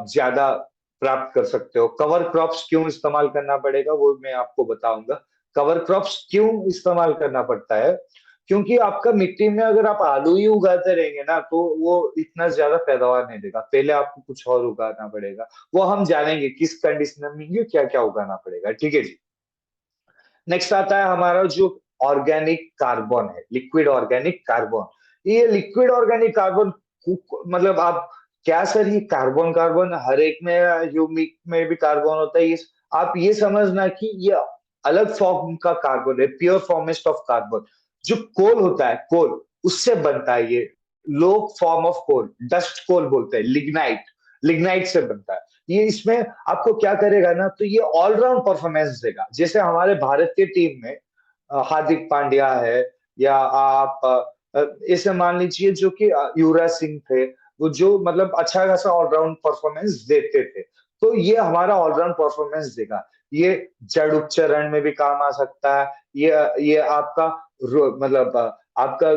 ज्यादा प्राप्त कर सकते हो। कवर क्रॉप्स क्यों इस्तेमाल करना पड़ेगा वो मैं आपको बताऊंगा। कवर क्रॉप्स क्यों इस्तेमाल करना पड़ता है? क्योंकि आपका मिट्टी में अगर आप आलू ही उगाते रहेंगे ना, तो वो इतना ज्यादा पैदावार नहीं देगा, पहले आपको कुछ और उगाना पड़ेगा। वो हम जानेंगे किस कंडीशन में क्या क्या उगाना पड़ेगा, ठीक है जी। नेक्स्ट आता है हमारा जो ऑर्गेनिक कार्बन है, लिक्विड ऑर्गेनिक कार्बन। ये लिक्विड ऑर्गेनिक कार्बन मतलब आप क्या सर, ये कार्बन कार्बन हर एक में, ह्यूमिक में भी कार्बन होता है, ये आप ये समझना कि ये अलग फॉर्म का कार्बन है, प्योर फॉर्मेस्ट ऑफ कार्बन। जो कोल होता है, कोल उससे बनता है ये, लो फॉर्म ऑफ कोल, डस्ट कोल बोलते हैं, लिग्नाइट, लिग्नाइट से बनता है ये। इसमें आपको क्या करेगा ना, तो ये ऑलराउंड परफॉर्मेंस देगा। जैसे हमारे भारत की टीम में हार्दिक पांड्या है, या आप ऐसे मान लीजिए जो कि युवराज सिंह थे, वो जो मतलब अच्छा खासा ऑलराउंड परफॉर्मेंस देते थे। तो ये हमारा ऑलराउंड परफॉर्मेंस देगा। ये जड़ उपचरण में भी काम आ सकता है, ये आपका मतलब आपका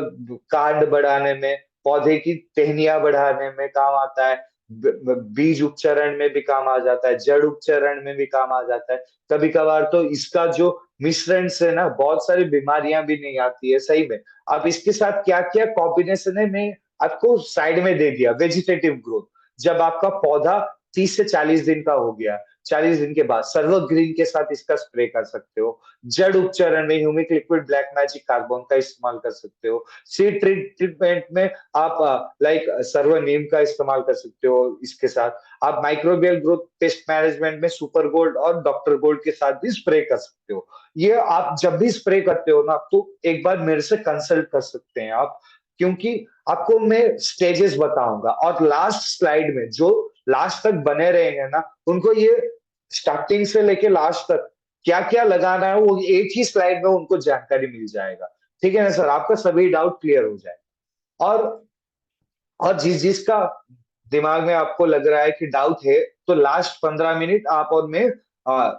कांड बढ़ाने में, पौधे की टहनियां बढ़ाने में काम आता है, बीज उपचरण में भी काम आ जाता है, जड़ उपचरण में भी काम आ जाता है। कभी कभार तो इसका जो मिश्रण से ना बहुत सारी बीमारियां भी नहीं आती है, सही में। अब इसके साथ क्या क्या कॉम्बिनेशन है, मैं आपको साइड में दे दिया। वेजिटेटिव ग्रोथ, जब आपका पौधा 30 से 40 दिन का हो गया, 40 दिन के बाद सर्वग्रीन के साथ इसका स्प्रे कर सकते हो। जड़ उपचारण में humic liquid black magic carbon का इस्तेमाल कर सकते हो। सीड ट्रीटमेंट में आप लाइक सर्व नीम का इस्तेमाल कर सकते हो इसके साथ। आप माइक्रोबियल ग्रोथ पेस्ट मैनेजमेंट में सुपर गोल्ड और डॉक्टर गोल्ड के साथ भी स्प्रे कर सकते हो। ये आप जब भी स्प्रे करते हो ना, तो एक बार मेरे से कंसल्ट कर सकते हैं आप, क्योंकि आपको मैं स्टेजेस बताऊंगा, और लास्ट स्लाइड में जो लास्ट तक बने रहेंगे ना, उनको ये स्टार्टिंग से लेके लास्ट तक क्या क्या लगाना है वो एक ही स्लाइड में उनको जानकारी मिल जाएगा। ठीक है ना सर, आपका सभी डाउट क्लियर हो जाएगा। और जिसका दिमाग में आपको लग रहा है कि डाउट है, तो लास्ट 15 मिनट आप और मैं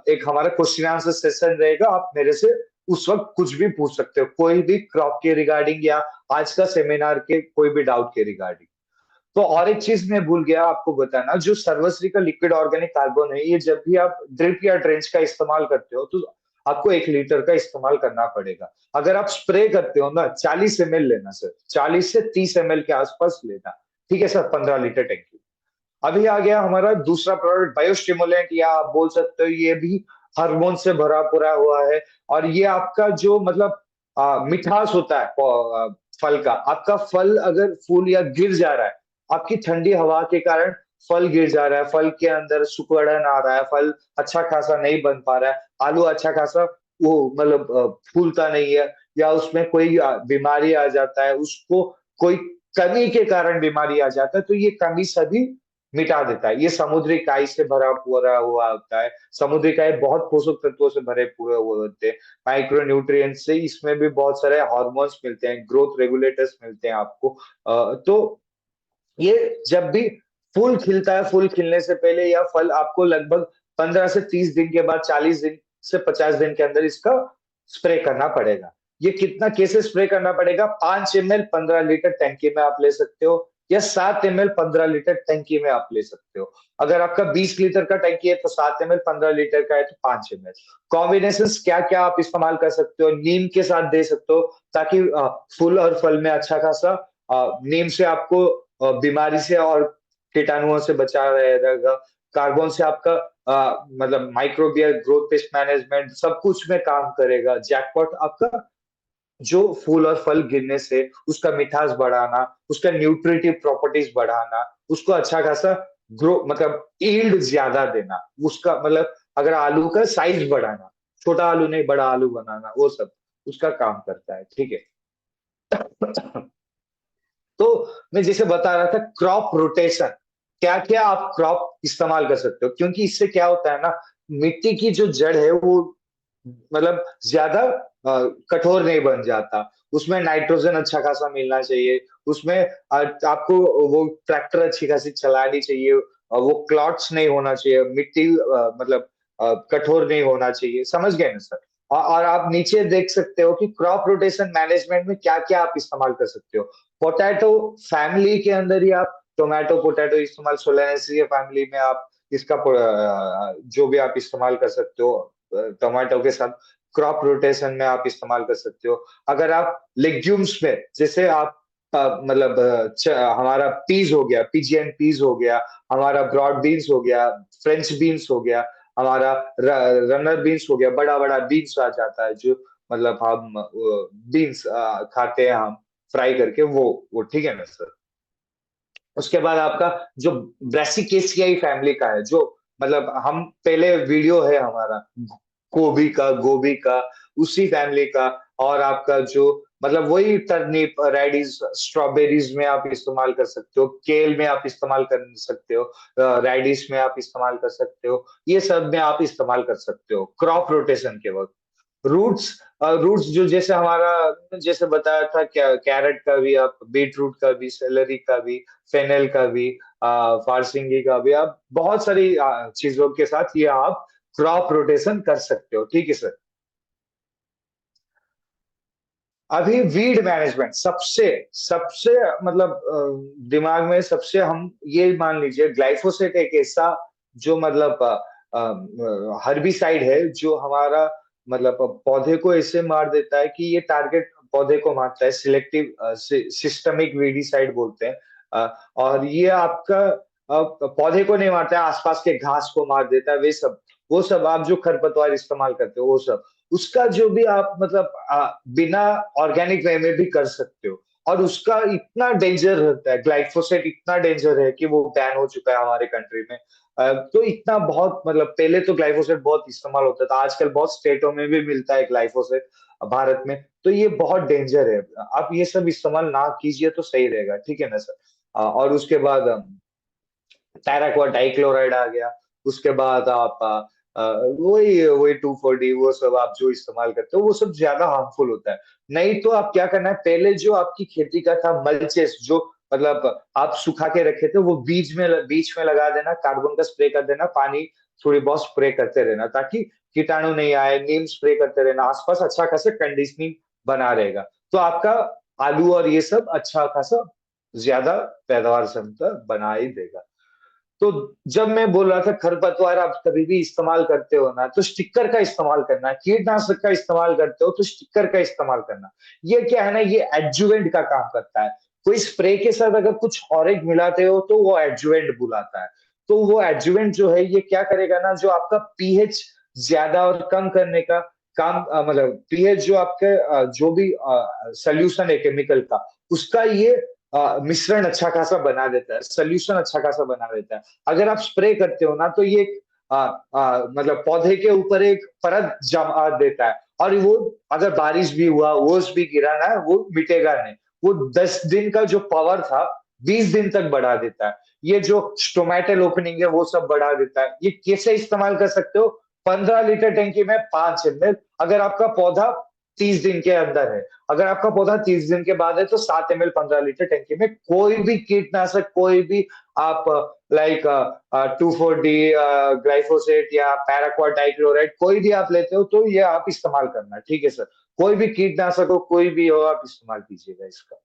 एक हमारा क्वेश्चन आंसर सेशन रहेगा, आप मेरे से उस वक्त कुछ भी पूछ सकते हो, कोई भी क्रॉप के रिगार्डिंग या आज का सेमिनार के कोई भी डाउट के रिगार्डिंग। तो और एक चीज मैं भूल गया आपको बताना, जो सर्वश्री का लिक्विड ऑर्गेनिक कार्बन है, ये जब भी आप ड्रिप या ड्रेंच का इस्तेमाल करते हो तो आपको 1 लीटर का इस्तेमाल करना पड़ेगा। अगर आप स्प्रे करते हो ना, 40 ml लेना सर, 40 से 30 ml के आसपास लेना। ठीक है सर, 15 लीटर टैंकी। अभी आ गया हमारा दूसरा प्रोडक्ट, बायोस्टिमुलेंट, या आप बोल सकते हो ये भी हार्मोन से भरा पूरा हुआ है। और ये आपका जो मतलब मिठास होता है फल का, आपका फल अगर फूल या गिर जा रहा है, आपकी ठंडी हवा के कारण फल गिर जा रहा है, फल के अंदर सुकड़न आ रहा है, फल अच्छा खासा नहीं बन पा रहा है, आलू अच्छा खासा वो मतलब फूलता नहीं है, या उसमें कोई बीमारी आ जाता है, उसको कोई कमी के कारण बीमारी आ जाता है, तो ये कमी सभी मिटा देता है। ये समुद्री काई से भरा पूरा हुआ होता है। समुद्री काई बहुत पोषक तत्वों से भरे पूरे हुए होते हैं, माइक्रो न्यूट्रिएंट से, इसमें भी बहुत सारे हार्मोन्स मिलते हैं, ग्रोथ रेगुलेटर्स मिलते हैं आपको। तो ये जब भी फूल खिलता है, फूल खिलने से पहले या फल आपको लगभग 15 से 30 दिन के बाद, 40 दिन से 50 दिन के अंदर इसका स्प्रे करना पड़ेगा। ये कितना कैसे स्प्रे करना पड़ेगा? 5 ml 15 लीटर टैंकी में आप ले सकते हो, या 7 ml 15 लीटर टैंकी में आप ले सकते हो। अगर आपका 20 लीटर का टैंकी है तो 7 ml, 15 लीटर का है तो 5 ml। कॉम्बिनेशन क्या क्या आप इस्तेमाल कर सकते हो? नीम के साथ दे सकते हो, ताकि फूल और फल में अच्छा खासा नीम से आपको बीमारी से और कीटाणुओं से बचा रहेगा। कार्बन से आपका मतलब माइक्रोबियल ग्रोथ पेस्ट मैनेजमेंट सब कुछ में काम करेगा। जैकपॉट आपका जो फूल और फल गिरने से उसका मिठास बढ़ाना, उसका न्यूट्रिटिव प्रॉपर्टीज बढ़ाना, उसको अच्छा खासा ग्रो मतलब ईल्ड ज्यादा देना, उसका मतलब अगर आलू का साइज बढ़ाना, छोटा आलू नहीं बड़ा आलू बनाना, वो सब उसका काम करता है। ठीक है। तो मैं जैसे बता रहा था, क्रॉप रोटेशन, क्या क्या आप क्रॉप इस्तेमाल कर सकते हो, क्योंकि इससे क्या होता है ना, मिट्टी की जो जड़ है वो मतलब ज्यादा कठोर नहीं बन जाता, उसमें नाइट्रोजन अच्छा खासा मिलना चाहिए, उसमें आपको वो ट्रैक्टर अच्छी खासी चलानी चाहिए, वो क्लॉट्स नहीं होना चाहिए, मिट्टी मतलब कठोर नहीं होना चाहिए। समझ गए ना सर? और आप नीचे देख सकते हो कि क्रॉप रोटेशन मैनेजमेंट में क्या क्या आप इस्तेमाल कर सकते हो। पोटैटो फैमिली के अंदर ही आप टोमेटो पोटैटो इस्तेमाल, सोलेनेसिया फैमिली में आप इसका जो भी आप इस्तेमाल कर सकते हो टोमेटो के साथ, क्रॉप रोटेशन में आप इस्तेमाल कर सकते हो। अगर आप लेग्यूम्स में, जैसे आप मतलब हमारा पीज हो गया, पिजियन पीज हो गया, हमारा ब्रॉड बीन्स हो गया, फ्रेंच बीन्स हो गया, हमारा रनर बीन्स हो गया, बड़ा बड़ा बीन्स आ जाता है जो मतलब हम बीन्स खाते हैं हम फ्राई करके, वो ठीक है ना सर? उसके बाद आपका जो ब्रेसिकेसियाई फैमिली का है, जो मतलब हम पहले वीडियो है हमारा गोभी का, उसी फैमिली का। और आपका जो मतलब वही टर्निप, रेडिस, स्ट्रॉबेरीज में आप इस्तेमाल कर सकते हो, केल में आप इस्तेमाल कर सकते हो, रेडिस में आप इस्तेमाल कर सकते हो, ये सब में आप इस्तेमाल कर सकते हो क्रॉप रोटेशन के वक्त। रूट्स, रूट्स जो जैसे हमारा जैसे बताया था, कैरेट का भी, आप बीट रूट का भी, सेलरी का भी, फेनेल का भी, फारसिंगी का भी, आप बहुत सारी चीजों के साथ ये आप क्रॉप रोटेशन कर सकते हो। ठीक है सर। अभी वीड मैनेजमेंट सबसे सबसे मतलब दिमाग में सबसे, हम ये मान लीजिए ग्लाइफोसेट एक ऐसा जो मतलब हर्बिसाइड है जो हमारा मतलब पौधे को ऐसे मार देता है कि ये टारगेट पौधे को मारता है, सिलेक्टिव सिस्टमिक वीडिसाइड बोलते हैं। और ये आपका पौधे को नहीं मारता है, आसपास के घास को मार देता है, वे सब, वो सब आप जो खरपतवार इस्तेमाल करते हो वो सब, उसका जो भी आप मतलब बिना ऑर्गेनिक वे में भी कर सकते हो। और उसका इतना डेंजर रहता है, ग्लाइफोसेट इतना डेंजर है कि वो बैन हो चुका है हमारे कंट्री में। तो इतना बहुत मतलब पहले तो ग्लाइफोसेट बहुत इस्तेमाल होता था, आजकल बहुत स्टेटों में भी मिलता है ग्लाइफोसेट भारत में। तो ये बहुत डेंजर है, आप ये सब इस्तेमाल ना कीजिए तो सही रहेगा, ठीक है ना सर। और उसके बाद पैराक्वा डाइक्लोराइड आ गया। उसके बाद आप वही वही 2,4-D वो सब आप जो इस्तेमाल करते हो वो सब ज्यादा हार्मफुल होता है। नहीं तो आप क्या करना है, पहले जो आपकी खेती का था मल्चेस, जो मतलब आप सुखा के रखे थे, वो बीच में लगा देना, कार्बन का स्प्रे कर देना, पानी थोड़ी बहुत स्प्रे करते रहना ताकि कीटाणु नहीं आए, नीम स्प्रे करते रहना, आसपास अच्छा खासा कंडीशनिंग बना रहेगा। तो आपका आलू और ये सब अच्छा खासा ज्यादा पैदावार क्षमता बना ही देगा। तो जब मैं बोल रहा था खरपतवार आप कभी भी इस्तेमाल करते हो ना, तो स्टिकर का इस्तेमाल करना, कीटनाशक का इस्तेमाल करते हो तो स्टिकर का इस्तेमाल करना। ये क्या है ना, ये एडजुवेंट का काम करता है। कोई स्प्रे के साथ अगर कुछ और एक मिलाते हो तो वो एडजुवेंट बुलाता है। तो वो एडजुवेंट जो है ये क्या करेगा ना, जो आपका पीएच ज्यादा और कम करने का काम, मतलब पीएच जो आपके जो भी सोल्यूशन है केमिकल का, उसका ये मिश्रण अच्छा खासा बना देता है, सोल्यूशन अच्छा खासा बना देता है। अगर आप स्प्रे करते हो ना तो ये मतलब पौधे के ऊपर एक परत जमा देता है, और वो अगर बारिश भी हुआ, ओस भी गिरा ना, वो मिटेगा नहीं। वो 10 दिन का जो पावर था 20 दिन तक बढ़ा देता है। ये जो स्टोमेटल ओपनिंग है वो सब बढ़ा देता है। ये कैसे इस्तेमाल कर सकते हो, 15 लीटर टंकी में 5 ml, अगर आपका पौधा 30 दिन के अंदर है, अगर आपका पौधा 30 दिन के बाद है तो 7 ml 15 लीटर टंकी में, कोई भी कीटनाशक, कोई भी आप लाइक 2,4-D ग्लाइफोसेट या पैराक्वा डाइक्लोराइड कोई भी आप लेते हो तो ये आप इस्तेमाल करना, ठीक है सर। कोई भी कीटनाशक हो, कोई भी हो, आप इस्तेमाल कीजिएगा इसका।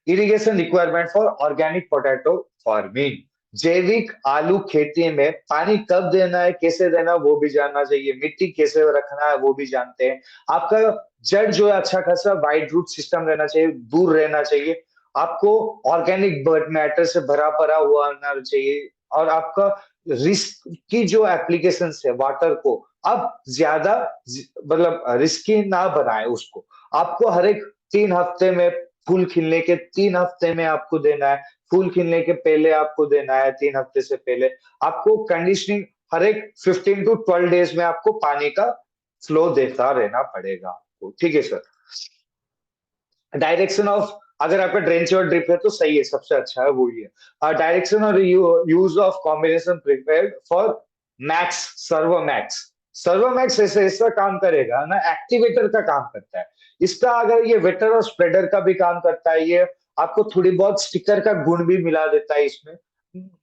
Irrigation requirement for organic potato farming, जैविक आलू खेती में पानी कब देना है, कैसे देना है, वो भी जानना चाहिए। मिट्टी कैसे रखना है वो भी जानते हैं। आपका जड़ जो है अच्छा खासा वाइड रूट सिस्टम रहना चाहिए, दूर रहना चाहिए। आपको ऑर्गेनिक बर्ड मैटर से भरा भरा हुआ रहना चाहिए। और आपका रिस्क की जो एप्लीकेशन है वाटर को, आप ज्यादा मतलब रिस्की ना बनाए उसको। आपको हर एक 3 हफ्ते में, फूल खिलने के 3 हफ्ते में आपको देना है, फूल खिलने के पहले आपको देना है, 3 हफ्ते से पहले। आपको कंडीशनिंग हर एक 15 to 12 डेज में आपको पानी का फ्लो देता रहना पड़ेगा आपको, ठीक है सर। डायरेक्शन ऑफ, अगर आपका ड्रेंच और ड्रिप है तो सही है, सबसे अच्छा है वो ये। डायरेक्शन और use of combination prepared for Max Servomax. Servomax ऐसे ऐसा काम करेगा ना, एक्टिवेटर का काम करता है। इसका अगर ये वेटर और स्प्रेडर का भी काम करता है, ये आपको थोड़ी बहुत स्टिकर का गुण भी मिला देता है इसमें।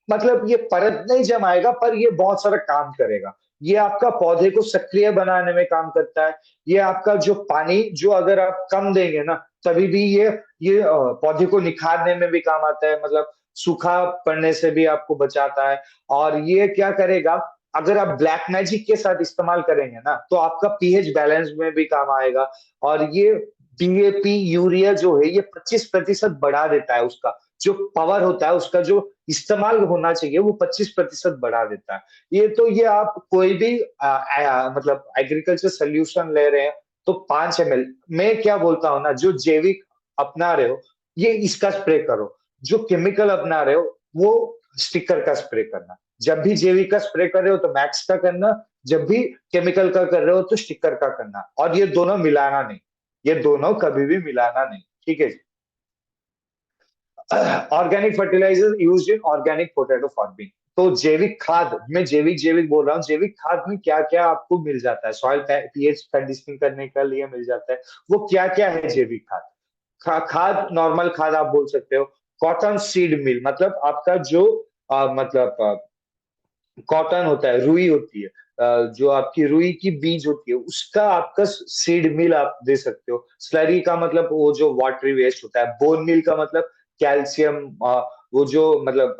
मतलब ये परत नहीं जमाएगा पर ये बहुत सारा काम करेगा। ये आपका पौधे को सक्रिय बनाने में काम करता है। ये आपका जो पानी जो अगर आप कम देंगे ना, तभी भी ये पौधे को निखारने में भी काम आता है, मतलब सूखा पड़ने से भी आपको बचाता है। और ये क्या करेगा, अगर आप ब्लैक मैजिक के साथ इस्तेमाल करेंगे ना तो आपका पीएच बैलेंस में भी काम आएगा। और ये डीएपी यूरिया जो है ये 25% बढ़ा देता है, उसका जो पावर होता है, उसका जो इस्तेमाल होना चाहिए वो 25% बढ़ा देता है। ये तो ये आप कोई भी मतलब एग्रीकल्चर सोल्यूशन ले रहे हैं तो 5 ml, मैं क्या बोलता हूँ ना, जो जैविक अपना रहे हो ये इसका स्प्रे करो, जो केमिकल अपना रहे हो वो स्टिकर का स्प्रे करना। जब भी जैविक का स्प्रे कर रहे हो तो मैक्स का करना, जब भी केमिकल का कर रहे हो तो स्टिकर का करना, और ये दोनों मिलाना नहीं, ये दोनों कभी भी मिलाना नहीं, ठीक है जी। Organic fertiliser used in organic potato farming. तो जैविक खाद, मैं जैविक जैविक बोल रहा हूँ, जैविक खाद में क्या क्या आपको मिल जाता है, सॉइल पीएच कंडीशनिंग करने के लिए मिल जाता है। वो क्या क्या है जैविक खाद? खाद नॉर्मल खाद आप बोल सकते हो। कॉटन सीड मिल, मतलब आपका जो मतलब कॉटन होता है, रुई होती है, जो आपकी रुई की बीज होती है उसका आपका सीड मिल आप दे सकते हो। स्लरी का मतलब वो जो वाटरी वेस्ट होता है। बोन मिल का मतलब कैल्शियम, वो जो मतलब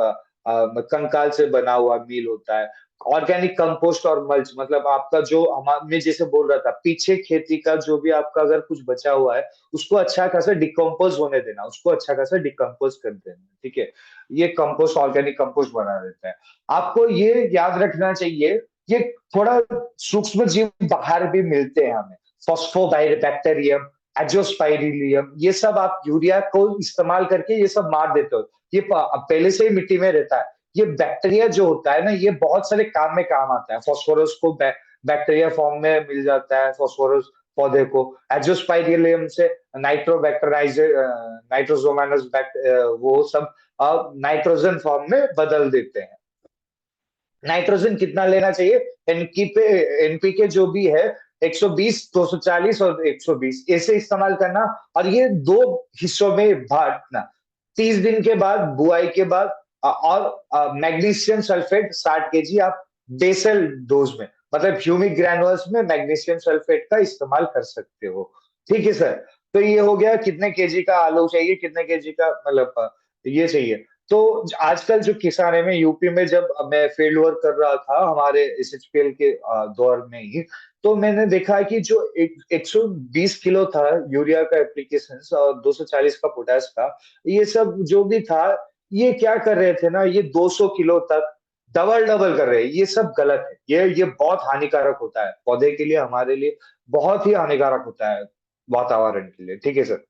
कंकाल से बना हुआ मील होता है। ऑर्गेनिक कंपोस्ट और मल्च, मतलब आपका जो मैं जैसे बोल रहा था, पीछे खेती का जो भी आपका अगर कुछ बचा हुआ है, उसको अच्छा खासा डिकम्पोज होने देना, उसको अच्छा खासा डिकम्पोज कर देना, ठीक है। ये कंपोस्ट ऑर्गेनिक कंपोस्ट बना देता है। आपको ये याद रखना चाहिए, ये थोड़ा सूक्ष्म जीव बाहर भी मिलते हैं हमें, फॉस्फोबैक्टीरियम, एजोस्पाइरिलियम, ये सब आप यूरिया को इस्तेमाल करके ये सब मार देते हो, ये पहले से ही मिट्टी में रहता है। ये बैक्टीरिया जो होता है ना, ये बहुत सारे काम में काम आता है। फास्फोरस को बैक्टीरिया फॉर्म में मिल जाता है, फास्फोरस पौधे को। एजोस्पाइरिलियम से नाइट्रोबैक्टीराइजर, नाइट्रोसोमोनास वो सब नाइट्रोजन फॉर्म में बदल देते हैं। नाइट्रोजन कितना लेना चाहिए? एनपीके जो भी है, 120, 240 और 120 ऐसे इस्तेमाल करना। और ये दो हिस्सों में बांटना। 30 दिन के बाद, बुआई के बाद, और मैग्नीशियम सल्फेट 60 kg आप बेसल डोज में, मतलब ह्यूमिक ग्रैनुअल्स में मैग्नीशियम सल्फेट का इस्तेमाल कर सकते हो। ठीक है सर। तो ये हो गया कितने केजी का आलू चाहिए, कितने केजी का, मतलब ये चाहिए। तो आजकल जो किसान है, मैं यूपी में जब मैं फील्ड वर्क कर रहा था हमारे एसएचपीएल के दौर में ही, तो मैंने देखा कि जो 120 किलो था यूरिया का एप्लीकेशन और 240 का पोटास का, ये सब जो भी था, ये क्या कर रहे थे ना, ये 200 किलो तक डबल डबल कर रहे हैं। ये सब गलत है। ये बहुत हानिकारक होता है पौधे के लिए, हमारे लिए बहुत ही हानिकारक होता है, वातावरण के लिए। ठीक है सर।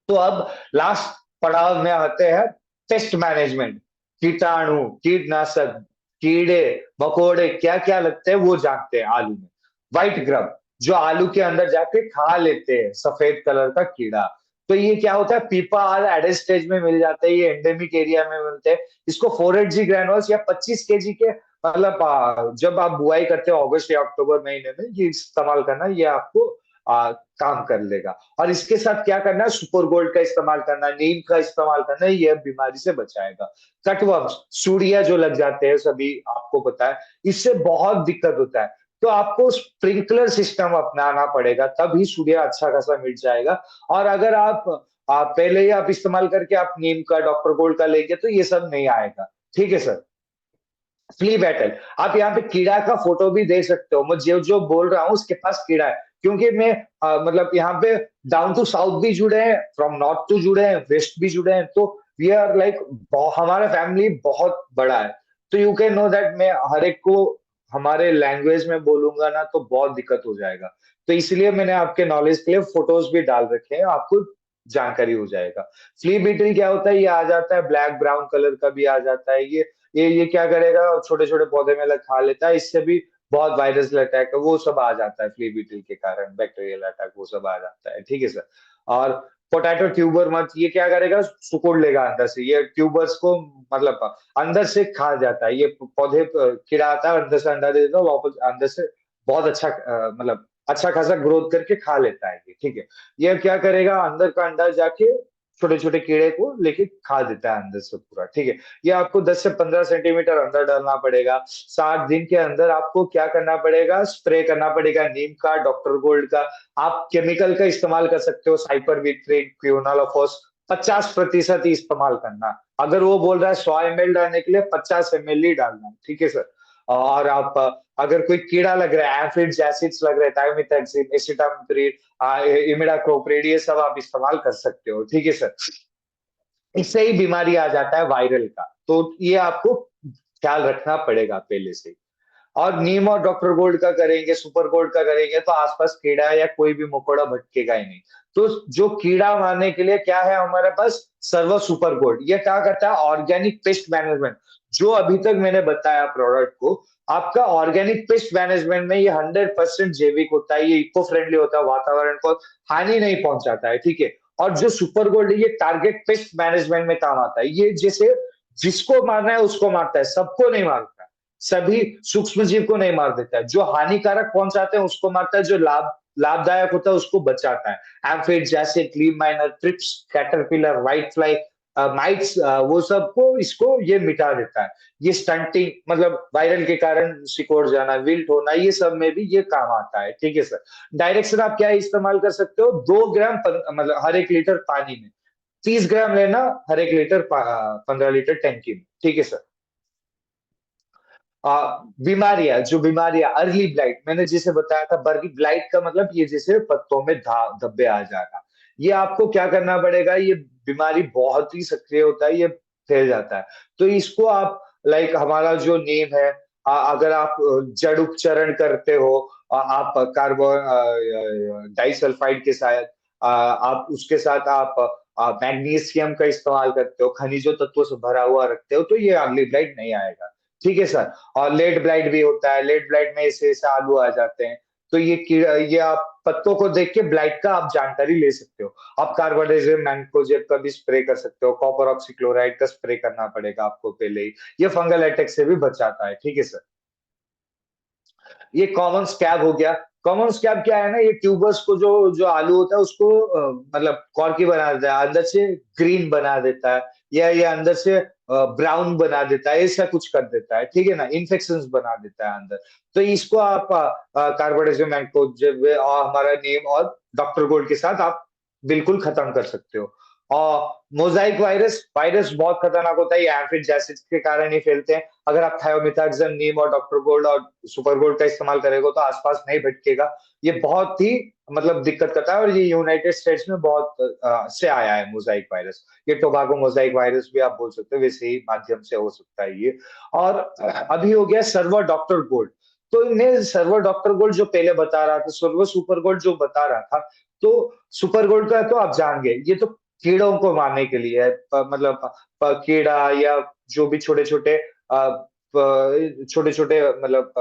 तो अब लास्ट पड़ाव में आते हैं पेस्ट मैनेजमेंट। कीटाणु, कीटनाशक, कीड़े मकोड़े क्या क्या लगते हैं वो जानते हैं आलू में। व्हाइट ग्रब, जो आलू के अंदर जाके खा लेते हैं, सफेद कलर का कीड़ा। तो ये क्या होता है, पीपा आल एडल्ट स्टेज में मिल जाता है, ये एंडेमिक एरिया में मिलते हैं। इसको 480 ग्रैनुअल्स या 25 kg के, मतलब जब आप बुआई करते हो अगस्त या अक्टूबर महीने में, ये इस्तेमाल करना, ये आपको काम कर लेगा। और इसके साथ क्या करना है, सुपर गोल्ड का इस्तेमाल करना, नीम का इस्तेमाल करना, ये बीमारी से बचाएगा। कटवर्म्स, सूड़िया जो लग जाते हैं, सभी आपको पता है, इससे बहुत दिक्कत होता है। तो आपको स्प्रिंकलर सिस्टम अपनाना पड़ेगा, तभी सूर्या अच्छा खासा मिट जाएगा। और अगर आप पहले ही आप इस्तेमाल करके आप नीम का, डॉक्टर गोल्ड का लेंगे, तो ये सब नहीं आएगा। ठीक है सर। फ्ली बैटल, आप यहाँ पे कीड़ा का फोटो भी देख सकते हो। मैं जो जो बोल रहा हूँ उसके पास कीड़ा है, क्योंकि मैं मतलब यहाँ पे डाउन टू साउथ भी जुड़े हैं, फ्रॉम नॉर्थ टू जुड़े हैं, वेस्ट भी जुड़े हैं। तो वी आर लाइक, हमारा फैमिली बहुत बड़ा है। तो यू कैन नो दैट मैं हर एक को हमारे लैंग्वेज में बोलूंगा ना, तो बहुत दिक्कत हो जाएगा। तो इसलिए मैंने आपके नॉलेज के लिए फोटोज भी डाल रखे हैं, आपको जानकारी हो जाएगा। फ्ली बीटल क्या होता है, ये आ जाता है ब्लैक ब्राउन कलर का भी आ जाता है। ये क्या करेगा, छोटे छोटे पौधे में लग खा लेता है, इससे भी बहुत वायरस अटैक वो सब आ जाता है, फ्ली बीटल के कारण बैक्टीरियल अटैक वो सब आ जाता है। ठीक है सर। और पोटैटो ट्यूबर मत, ये क्या करेगा, सुकोड़ लेगा अंदर से, ये ट्यूबर्स को मतलब अंदर से खा जाता है। ये पौधे कीड़ा आता है, अंदर से अंडा दे देता है, वापस अंदर से बहुत अच्छा मतलब अच्छा खासा ग्रोथ करके खा लेता है ये। ठीक है। ये क्या करेगा, अंदर का अंडा जाके छोटे छोटे कीड़े को लेके खा देता है अंदर से पूरा। ठीक है। ये आपको 10 से 15 सेंटीमीटर अंदर डालना पड़ेगा। 60 दिन के अंदर आपको क्या करना पड़ेगा, स्प्रे करना पड़ेगा नीम का, डॉक्टर गोल्ड का। आप केमिकल का इस्तेमाल कर सकते हो, साइपरमेथ्रिन, क्विनोलोफॉस, 50% ही इस्तेमाल करना। अगर वो बोल रहा है 100 ml डालने के लिए, 50 ml ही डालना। ठीक है सर। और आप अगर कोई कीड़ा लग रहा है, एफिड्स, एसिड्स लग रहे हैं, थायोमिथाक्सिन, एसिटामिप्रिड, इमिडाक्लोप्रिड, ये सब आप इस्तेमाल कर सकते हो। ठीक है सर। इससे ही बीमारी आ जाता है वायरल का, तो ये आपको ख्याल रखना पड़ेगा पहले से। और नीम और डॉक्टर गोल्ड का करेंगे, सुपर गोल्ड का करेंगे, तो आसपास कीड़ा या कोई भी मकोड़ा भटकेगा ही नहीं। तो जो कीड़ा मारने के लिए क्या है हमारे पास, सर्वो सुपर गोल्ड। ये क्या करता है, ऑर्गेनिक पेस्ट मैनेजमेंट। जो अभी तक मैंने बताया प्रोडक्ट को, आपका ऑर्गेनिक पेस्ट मैनेजमेंट में ये 100% जैविक होता है, ये इको फ्रेंडली होता है, वातावरण को हानि नहीं पहुंचाता है। ठीक है। और जो सुपर गोल्ड है, ये टारगेट पेस्ट मैनेजमेंट में काम आता है। ये जैसे जिसको मारना है उसको मारता है, सबको नहीं मारता, सभी सूक्ष्म जीव को नहीं मार देता है। जो हानिकारक पहुंचाते हैं उसको मारता है, जो लाभदायक होता है उसको बचाता है। एम्फिड जैसे clean minor, trips, caterpillar, white fly, mites, वो सबको इसको ये मिटा देता है। ये स्टंटिंग, मतलब वायरल के कारण सिकोड़ जाना, विल्ट होना, ये सब में भी ये काम आता है। ठीक है सर। डायरेक्शन आप क्या इस्तेमाल कर सकते हो, 2 ग्राम मतलब हर 1 लीटर पानी में, 30 ग्राम लेना हर 1 लीटर 15 लीटर टैंकी में। ठीक है सर। बीमारियां, जो बीमारियां अर्ली ब्लाइट मैंने जैसे बताया था, बर्गी ब्लाइट का मतलब ये जैसे पत्तों में धब्बे आ जाना। ये आपको क्या करना पड़ेगा, ये बीमारी बहुत ही सक्रिय होता है, ये फैल जाता है। तो इसको आप लाइक हमारा जो नेम है, अगर आप जड़ उपचरण करते हो, आप कार्बन डाइसल्फाइड के साथ, आप उसके साथ आप मैग्नीशियम का इस्तेमाल करते हो, खनिजों तत्वों से भरा हुआ रखते हो, तो ये अर्ली ब्लाइट नहीं आएगा। ठीक है सर। और लेट ब्लाइट भी होता है, लेट ब्लाइट में ऐसे ऐसे आलू आ जाते हैं। तो ये कीड़ा, ये आप पत्तों को देख के ब्लाइट का आप जानकारी ले सकते हो। आप कार्बोडाइजिम मैंकोजेब का भी स्प्रे कर सकते हो, कॉपर ऑक्सीक्लोराइड का स्प्रे करना पड़ेगा आपको पहले ही। ये फंगल अटैक से भी बचाता है। ठीक है सर। ये कॉमन स्कैब हो गया। कॉमन स्कैब क्या है ना, ये ट्यूबर्स को, जो जो आलू होता है उसको मतलब कॉर्की बना देता है, अंदर से ग्रीन बना देता है, या ये अंदर से ब्राउन बना देता है, ऐसा कुछ कर देता है। ठीक है ना, इन्फेक्शन बना देता है अंदर। तो इसको आप कार्बोडाइजिम मैंकोजेब और हमारा नीम और डॉक्टर गोल्ड के साथ आप बिल्कुल खत्म कर सकते हो। और मोजाइक वायरस, वायरस बहुत खतरनाक होता है, ये एफिड जैसिड के कारण ही फैलते हैं। अगर आप थायोमिथाक्सम, नीम और डॉक्टर गोल्ड और सुपर गोल्ड का इस्तेमाल करेगा तो आसपास नहीं भटकेगा। ये बहुत ही मतलब दिक्कत करता है, और ये यूनाइटेड स्टेट्स में बहुत से आया है मोजाइक वायरस। ये टोबाको मोजाइक वायरस भी आप बोल सकते हो, वैसे ही माध्यम से हो सकता है ये। और अभी हो गया सर्वर डॉक्टर गोल्ड। तो मैं सर्वर डॉक्टर गोल्ड जो पहले बता रहा था, सर्वर सुपर गोल्ड जो बता रहा था, तो सुपर गोल्ड का तो आप जान गए, ये तो कीड़ों को मारने के लिए है। मतलब कीड़ा या जो भी छोटे छोटे छोटे छोटे मतलब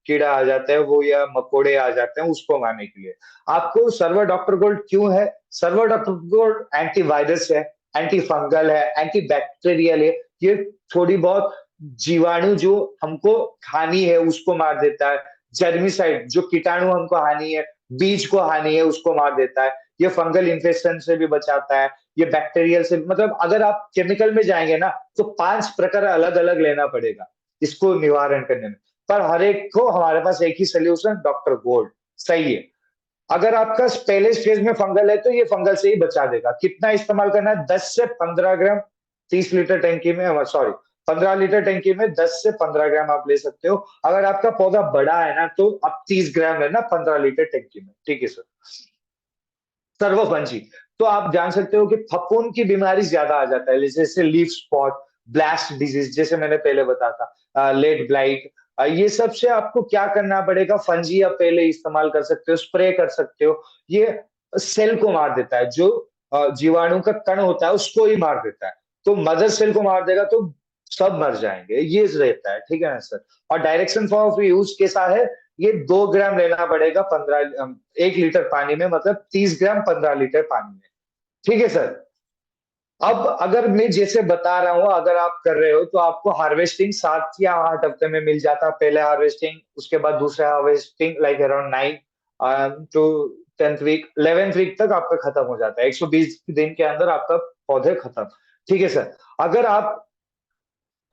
कीड़ा आ जाते हैं वो, या मकोड़े आ जाते हैं, उसको मारने के लिए। आपको सर्वर डॉक्टर गोल्ड क्यों है? सर्वर डॉक्टर गोल्ड एंटीवायरस है, एंटी फंगल है, एंटी बैक्टीरियल है। ये थोड़ी बहुत जीवाणु जो हमको हानि है उसको मार देता है। जर्मिसाइड, जो कीटाणु हमको हानि है, बीज को हानि है, उसको मार देता है। ये फंगल इन्फेक्शन से भी बचाता है। ये बैक्टीरियल से, मतलब अगर आप केमिकल में जाएंगे ना, तो 5 प्रकार अलग अलग लेना पड़ेगा इसको निवारण करने में। पर हर एक को हमारे पास एक ही सोल्यूशन, डॉक्टर गोल्ड। सही है। अगर आपका पहले स्टेज में फंगल है तो ये फंगल से ही बचा देगा। कितना इस्तेमाल करना है? 10 से 15 ग्राम, 30 लीटर टंकी में, सॉरी 15 लीटर टंकी में 10 से 15 ग्राम आप ले सकते हो। अगर आपका पौधा बड़ा है ना, तो आप 30 ग्राम लेना 15 लीटर टंकी में। ठीक है सर। सर्वपंची, तो आप जान सकते हो कि फफूंद की बीमारी ज्यादा आ जाता है, जैसे लीफ स्पॉट, ब्लास्ट डिजीज, जैसे मैंने पहले बताया था, लेट ब्लाइट। ये सब से आपको क्या करना पड़ेगा? फंजी आप पहले इस्तेमाल कर सकते हो, स्प्रे कर सकते हो। ये सेल को मार देता है, जो जीवाणु का कण होता है उसको ही मार देता है। तो मदर सेल को मार देगा तो सब मर जाएंगे, ये रहता है। ठीक है ना सर। और डायरेक्शन फॉर यूज कैसा है? ये 2 ग्राम लेना पड़ेगा 1 लीटर पानी में, मतलब 30 ग्राम 15 लीटर पानी में। ठीक है सर। अब अगर मैं जैसे बता रहा हूँ, अगर आप कर रहे हो तो आपको हार्वेस्टिंग 7 या 8 हफ्ते में मिल जाता है। पहले हार्वेस्टिंग, उसके बाद दूसरा harvesting like around 9 to 10th week, 11th week तक आपका खत्म हो जाता है। 120 दिन के अंदर आपका पौधे खत्म। ठीक है सर। अगर आप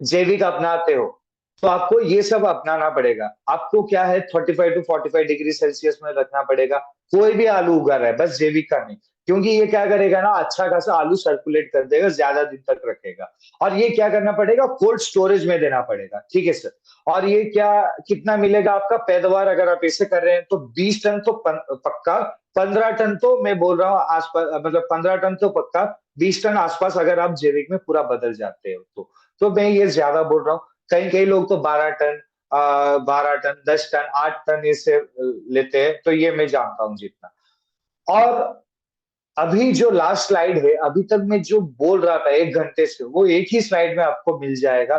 जैविक अपनाते हो तो आपको ये सब अपनाना पड़ेगा। आपको क्या है, 35 to 45 डिग्री सेल्सियस में रखना पड़ेगा। कोई भी आलू उगा रहा है, बस जैविक का नहीं। क्योंकि ये क्या करेगा ना, अच्छा खासा आलू सर्कुलेट कर देगा, ज्यादा दिन तक रखेगा। और ये क्या करना पड़ेगा, कोल्ड स्टोरेज में देना पड़ेगा। ठीक है सर। और ये क्या, कितना मिलेगा आपका पैदावार अगर आप ऐसे कर रहे हैं तो 20 टन तो पक्का। 15 टन तो मैं बोल रहा हूँ आसपास, मतलब 15 टन तो पक्का। 20 टन आसपास अगर आप जैविक में पूरा बदल जाते हो तो मैं ये ज्यादा बोल रहा हूँ। कई कई लोग तो 12 टन, 12 टन, 10 टन, 8 टन ऐसे लेते हैं, तो ये मैं जानता हूँ जितना। और अभी जो लास्ट स्लाइड है, अभी तक मैं जो बोल रहा था 1 घंटे से, वो एक ही स्लाइड में आपको मिल जाएगा,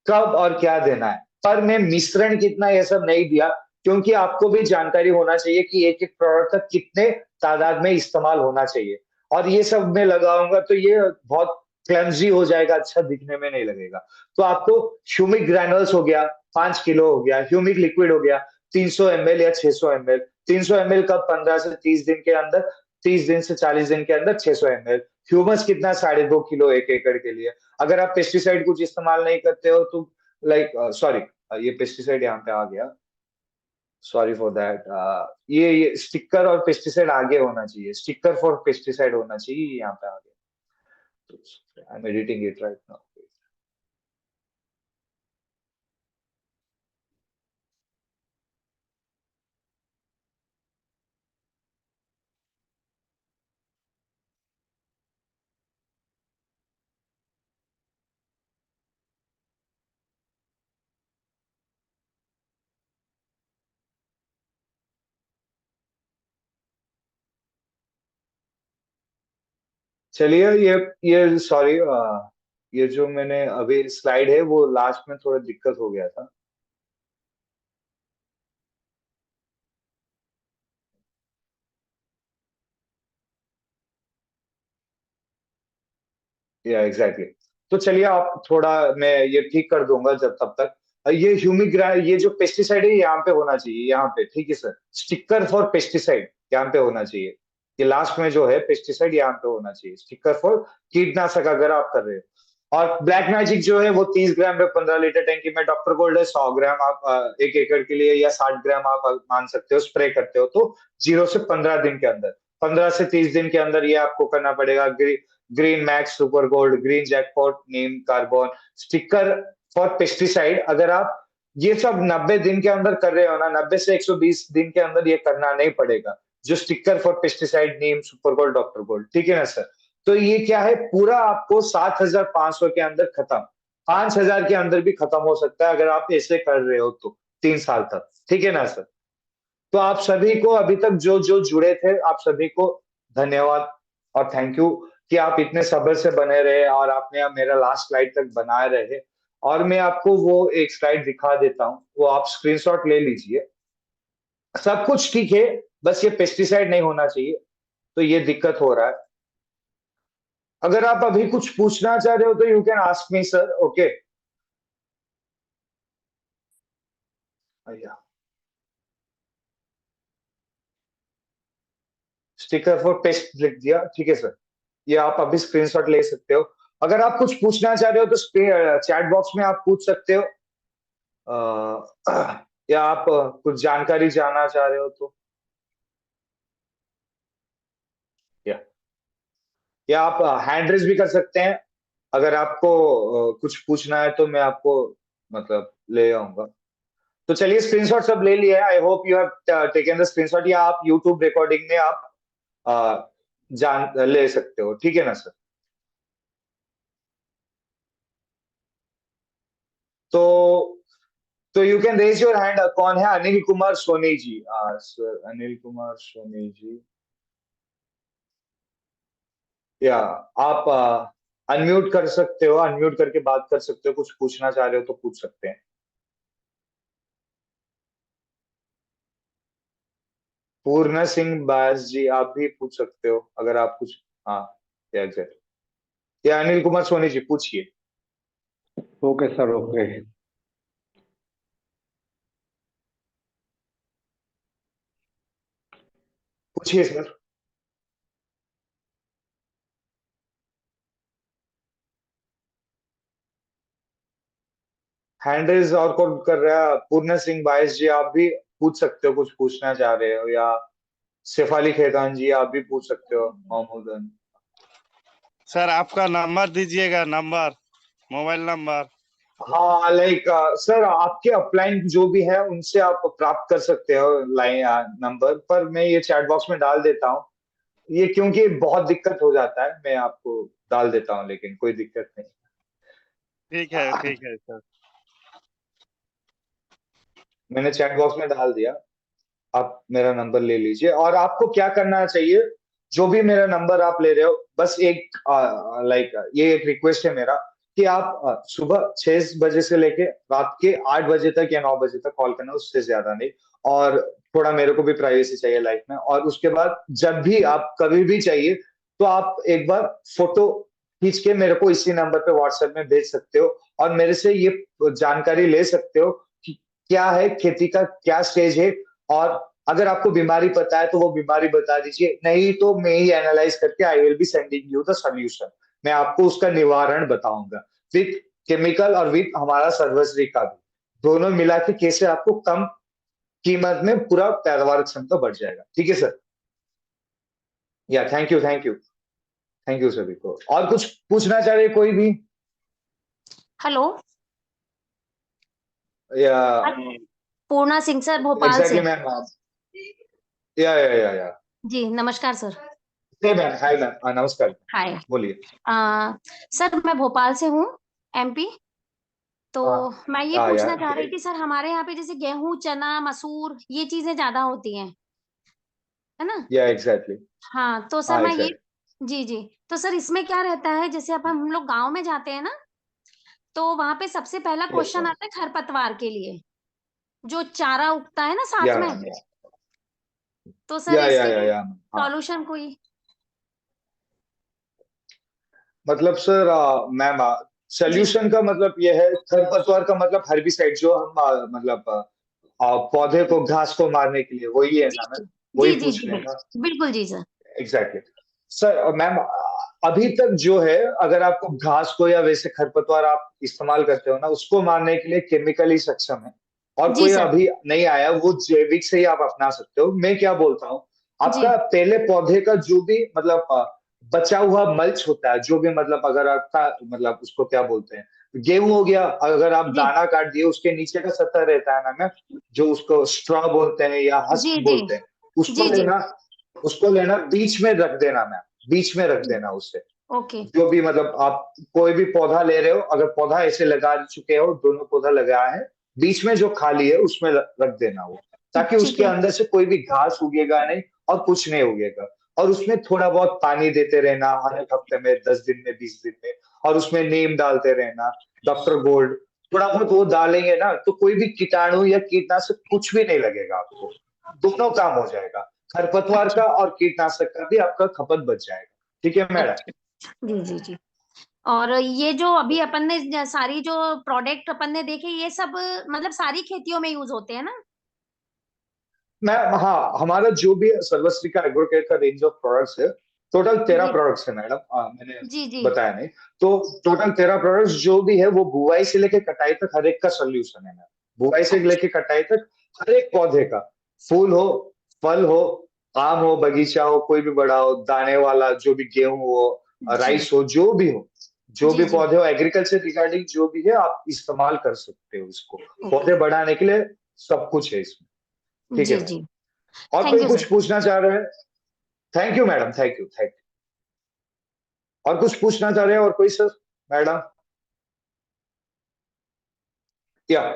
कब और क्या देना है। पर मैं मिश्रण कितना ये सब नहीं दिया, क्योंकि आपको भी जानकारी होना चाहिए कि एक एक प्रोडक्ट का कितने तादाद में इस्तेमाल होना चाहिए। और ये सब मैं लगाऊंगा तो ये बहुत क्लमजी हो जाएगा, अच्छा दिखने में नहीं लगेगा। तो आपको ह्यूमिक ग्रैनुल्स हो गया 5 किलो, हो गया ह्यूमिक लिक्विड, हो गया 300 ml या 600 ml। 300 ml कब? 15 से 30 दिन के अंदर, 30 दिन से 40 दिन के अंदर 600 ml। ह्यूमस कितना? 2.5 किलो 1 एकड़ के लिए। अगर आप पेस्टिसाइड कुछ इस्तेमाल नहीं करते हो तो लाइक, सॉरी, ये पेस्टिसाइड यहाँ पे आ गया, सॉरी फॉर दैट। ये स्टिकर और पेस्टिसाइड आगे होना चाहिए, स्टिकर फॉर पेस्टिसाइड होना चाहिए, ये यहाँ पे आ गया। I am editing it right now. चलिए, ये सॉरी, ये जो मैंने अभी स्लाइड है वो लास्ट में थोड़ा दिक्कत हो गया था। या एग्जैक्टली तो चलिए, आप थोड़ा, मैं ये ठीक कर दूंगा जब तब तक। ये ये जो पेस्टिसाइड है यहाँ पे होना चाहिए, यहाँ पे, ठीक है सर। स्टिकर फॉर पेस्टिसाइड यहाँ पे होना चाहिए। ये लास्ट में जो है पेस्टिसाइड यहाँ पे होना चाहिए, स्टिकर फॉर कीटनाशक अगर आप कर रहे हो। और ब्लैक मैजिक जो है वो 30 ग्राम पे 15 लीटर टैंकी में, डॉक्टर गोल्ड है 100 ग्राम, आप 1 एकड़ के लिए, या 60 ग्राम आप मान सकते हो, स्प्रे करते हो तो 0 से 15 दिन के अंदर, 15 से 30 दिन के अंदर ये आपको करना पड़ेगा। Green max super gold, green jackpot, Neem carbon, sticker for pesticide, अगर आप ये सब 90 दिन के अंदर कर रहे हो ना, 90 से 120 दिन के अंदर ये करना नहीं पड़ेगा। जो sticker for pesticide, Neem, super gold, doctor gold, ठीक है ना सर। तो ये क्या है, पूरा आपको 7,500 के अंदर खत्म, 5,000 के अंदर भी खत्म हो सकता है अगर आप ऐसे कर रहे हो तो, 3 साल तक, ठीक है ना सर। तो आप सभी को अभी तक जो जो जुड़े थे, आप सभी को धन्यवाद और थैंक यू कि आप इतने सब्र से बने रहे और आपने अब मेरा लास्ट स्लाइड तक बनाए रहे। और मैं आपको वो एक स्लाइड दिखा देता हूँ, वो आप स्क्रीनशॉट ले लीजिए। सब कुछ ठीक है, बस ये पेस्टिसाइड नहीं होना चाहिए, तो ये दिक्कत हो रहा है। अगर आप अभी कुछ पूछना चाह रहे हो तो you can ask me sir, okay. Sticker for paste लिख दिया, ठीक है सर। ये आप अभी स्क्रीनशॉट ले सकते हो। अगर आप कुछ पूछना चाह रहे हो तो चैट बॉक्स में आप पूछ सकते हो। या आप कुछ जानकारी जानना चाह रहे हो तो, या या आप हैंड रेज भी कर सकते हैं। अगर आपको कुछ पूछना है तो मैं आपको, मतलब, ले आऊंगा। तो चलिए, स्क्रीनशॉट सब ले लिया है, I hope you have taken the screenshot, या आप यूट्यूब रिकॉर्डिंग में आप जान ले सकते हो, ठीक है ना सर। तो you can raise your hand. कौन है? अनिल कुमार सोनी जी, सर अनिल कुमार सोनी जी, या आप अनम्यूट कर सकते हो, अनम्यूट करके बात कर सकते हो, कुछ पूछना चाह रहे हो तो पूछ सकते हैं। पूर्ण सिंह बास जी, आप भी पूछ सकते हो अगर आप कुछ, हाँ, या एग्जैक्ट, या अनिल कुमार सोनी जी पूछिए। Okay sir, okay. पूछिए सर। हैंड रेज और कौन कर रहा है? पूर्ण सिंह बायस जी, आप भी पूछ सकते हो, कुछ पूछना चाह रहे हो, या शेफाली खेतान जी, आप भी पूछ सकते हो, महमूदन। सर आपका नंबर दीजिएगा, नंबर, मोबाइल नंबर। हाँ, लाइक सर, आपके अपलाइन जो भी है उनसे आप प्राप्त कर सकते हो लाइन नंबर, पर मैं ये चैट बॉक्स में डाल देता हूँ। ये क्योंकि बहुत दिक्कत हो जाता है, मैं आपको डाल देता हूँ, लेकिन कोई दिक्कत नहीं। ठीक है सर। मैंने चैट बॉक्स में डाल दिया, आप मेरा नंबर ले लीजिए। और आपको क्या करना चाहिए, जो भी मेरा नंबर आप ले रहे हो, बस एक, लाइक, ये एक रिक्वेस्ट है मेरा कि आप सुबह 6 बजे से लेके रात के 8 बजे तक या 9 बजे तक कॉल करना, उससे ज्यादा नहीं। और थोड़ा मेरे को भी प्राइवेसी चाहिए लाइफ में। और उसके बाद जब भी आप कभी भी चाहिए तो आप एक बार फोटो खींच के मेरे को इसी नंबर पे व्हाट्सएप में भेज सकते हो, और मेरे से ये जानकारी ले सकते हो कि क्या है, खेती का क्या स्टेज है। और अगर आपको बीमारी पता है तो वो बीमारी बता दीजिए, नहीं तो मैं ही एनालाइज करके I will be sending you the solution. मैं आपको उसका निवारण बताऊंगा, विथ केमिकल और विथ हमारा सर्वश्री का भी, दोनों मिला के कैसे आपको कम कीमत में पूरा पैदावार क्षमता बढ़ जाएगा, ठीक है सर। या thank you, thank you, thank you सभी को। और कुछ पूछना चाह रहे कोई भी? हेलो। या पूर्णा सिंह सर, भोपाल एग्जैक्टली से। मैम, या जी नमस्कार सर। मैम, हाय मैम, नमस्कार, हाय। बोलिए। सर मैं भोपाल से हूँ, एमपी। तो हाँ, मैं ये हाँ पूछना यार, चाह रही थी सर, हमारे यहाँ पे जैसे गेहूं, चना, मसूर, ये चीजें ज्यादा होती हैं, है ना? या एग्जैक्टली, हाँ तो सर हाँ मैं ये, एग्जैक्टली। जी जी, तो सर इसमें क्या रहता है, जैसे अब हम लोग गांव में जाते हैं ना, तो वहां पे सबसे पहला यस क्वेश्चन मैम। आता है खरपतवार के लिए, जो चारा उगता है ना साथ या में। मैम, तो सर इसके लिए या हाँ। सॉल्यूशन कोई? मतलब सर मैम, जी सोल्यूशन का मतलब ये है, खरपतवार का मतलब हर्बिसाइड जो हम मतलब पौधे को, घास को मारने के लिए, वही है जी ना मैम? वही जी जी पूछ जी रहे हैं ना? बिल्कुल बिल्कुल जी सर। Exactly sir. मैम, अभी तक जो है, अगर आपको घास को या वैसे खरपतवार आप इस्तेमाल करते हो ना, उसको मारने के लिए केमिकली सक्षम है, और जी कोई सर। अभी नहीं आया, वो जैविक से ही आप अपना सकते हो। मैं क्या बोलता हूँ, जी आपका पहले पौधे का जो भी मतलब बचा हुआ मल्च होता है, जो भी मतलब अगर आपका मतलब उसको क्या बोलते हैं, गेहूं हो गया, अगर आप जी दाना काट दिए, उसके नीचे का सतह रहता है ना मैम, जो उसको स्ट्रॉ बोलते हैं या जी हस्क जी बोलते हैं, उसको जी जी लेना, उसको लेना, बीच में रख देना मैम, बीच में रख जी। देना उसे। ओके। जो भी मतलब आप कोई भी पौधा ले रहे हो, अगर पौधा ऐसे लगा चुके हो, दोनों पौधा लगाया है, बीच में जो खाली है उसमें रख देना वो, ताकि ठीक उसके है। अंदर से कोई भी घास उगेगा नहीं और कुछ नहीं उगेगा। और उसमें थोड़ा बहुत पानी देते रहना, हर एक हफ्ते में, 10 दिन में, 20 दिन में, और उसमें नीम डालते रहना, डॉक्टर गोल्ड, थोड़ा बहुत वो डालेंगे ना, तो कोई भी कीटाणु या कीटनाशक कुछ भी नहीं लगेगा आपको, दोनों काम हो जाएगा, खरपतवार अच्छा। का और कीटनाशक का भी आपका खपत बच जाएगा। ठीक है मैडम? अच्छा। जी जी जी। और ये जो अभी अपन ने सारी जो प्रोडक्ट अपन ने देखे, ये सब मतलब सारी खेतियों में यूज होते हैं ना? मैम हाँ, हमारा जो भी सर्वश्री का एग्रोकेयर का रेंज ऑफ प्रोडक्ट्स है, टोटल 13 जी प्रोडक्ट्स है मैडम। मैंने जी जी। बताया नहीं, तो टोटल 13 प्रोडक्ट्स जो भी है, वो बुआई से लेके कटाई तक हर एक का सोल्यूशन है मैम। बुआई से अच्छा। लेके कटाई तक हर एक पौधे का, फूल हो, फल हो, आम हो, बगीचा हो, कोई भी बड़ा हो, दाने वाला जो भी गेहूं हो, जी राइस हो, जो भी हो, जो जी भी जी। पौधे हो, एग्रीकल्चर रिगार्डिंग जो भी है, आप इस्तेमाल कर सकते हो इसको, ओके। पौधे बढ़ाने के लिए सब कुछ है इसमें। ठीक है जी मैम? जी। और थैंक कोई यू कुछ सर। पूछना चाह रहे हैं? Thank you madam, thank you, thank you. और कुछ पूछना चाह रहे हैं और कोई सर, मैडम? या,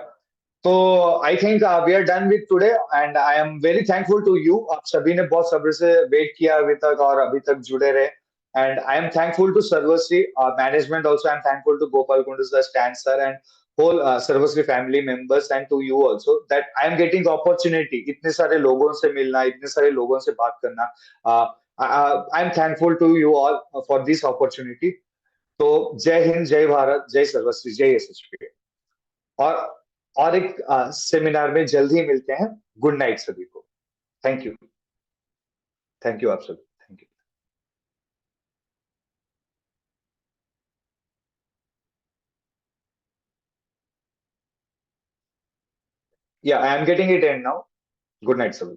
तो I think we are done with today, and I am very thankful to you. आप सभी ने बहुत सब्र से वेट किया अभी तक और अभी तक जुड़े रहे, and I am thankful to Sarvashree management also. I am thankful to Gopal Kundu sir, Stan sir, and whole Sarvashree family members, and to you also, that I am getting opportunity, इतने सारे लोगों से मिलना, इतने सारे लोगों से बात करना। I am thankful to you all for this opportunity. तो जय हिंद, जय भारत, जय सर्वश्री, जय एसएचपी। और और एक सेमिनार में जल्द ही मिलते हैं। गुड नाइट सभी को। थैंक यू, थैंक यू आप सभी, थैंक यू। या, आई am getting it and now. Good night सभी।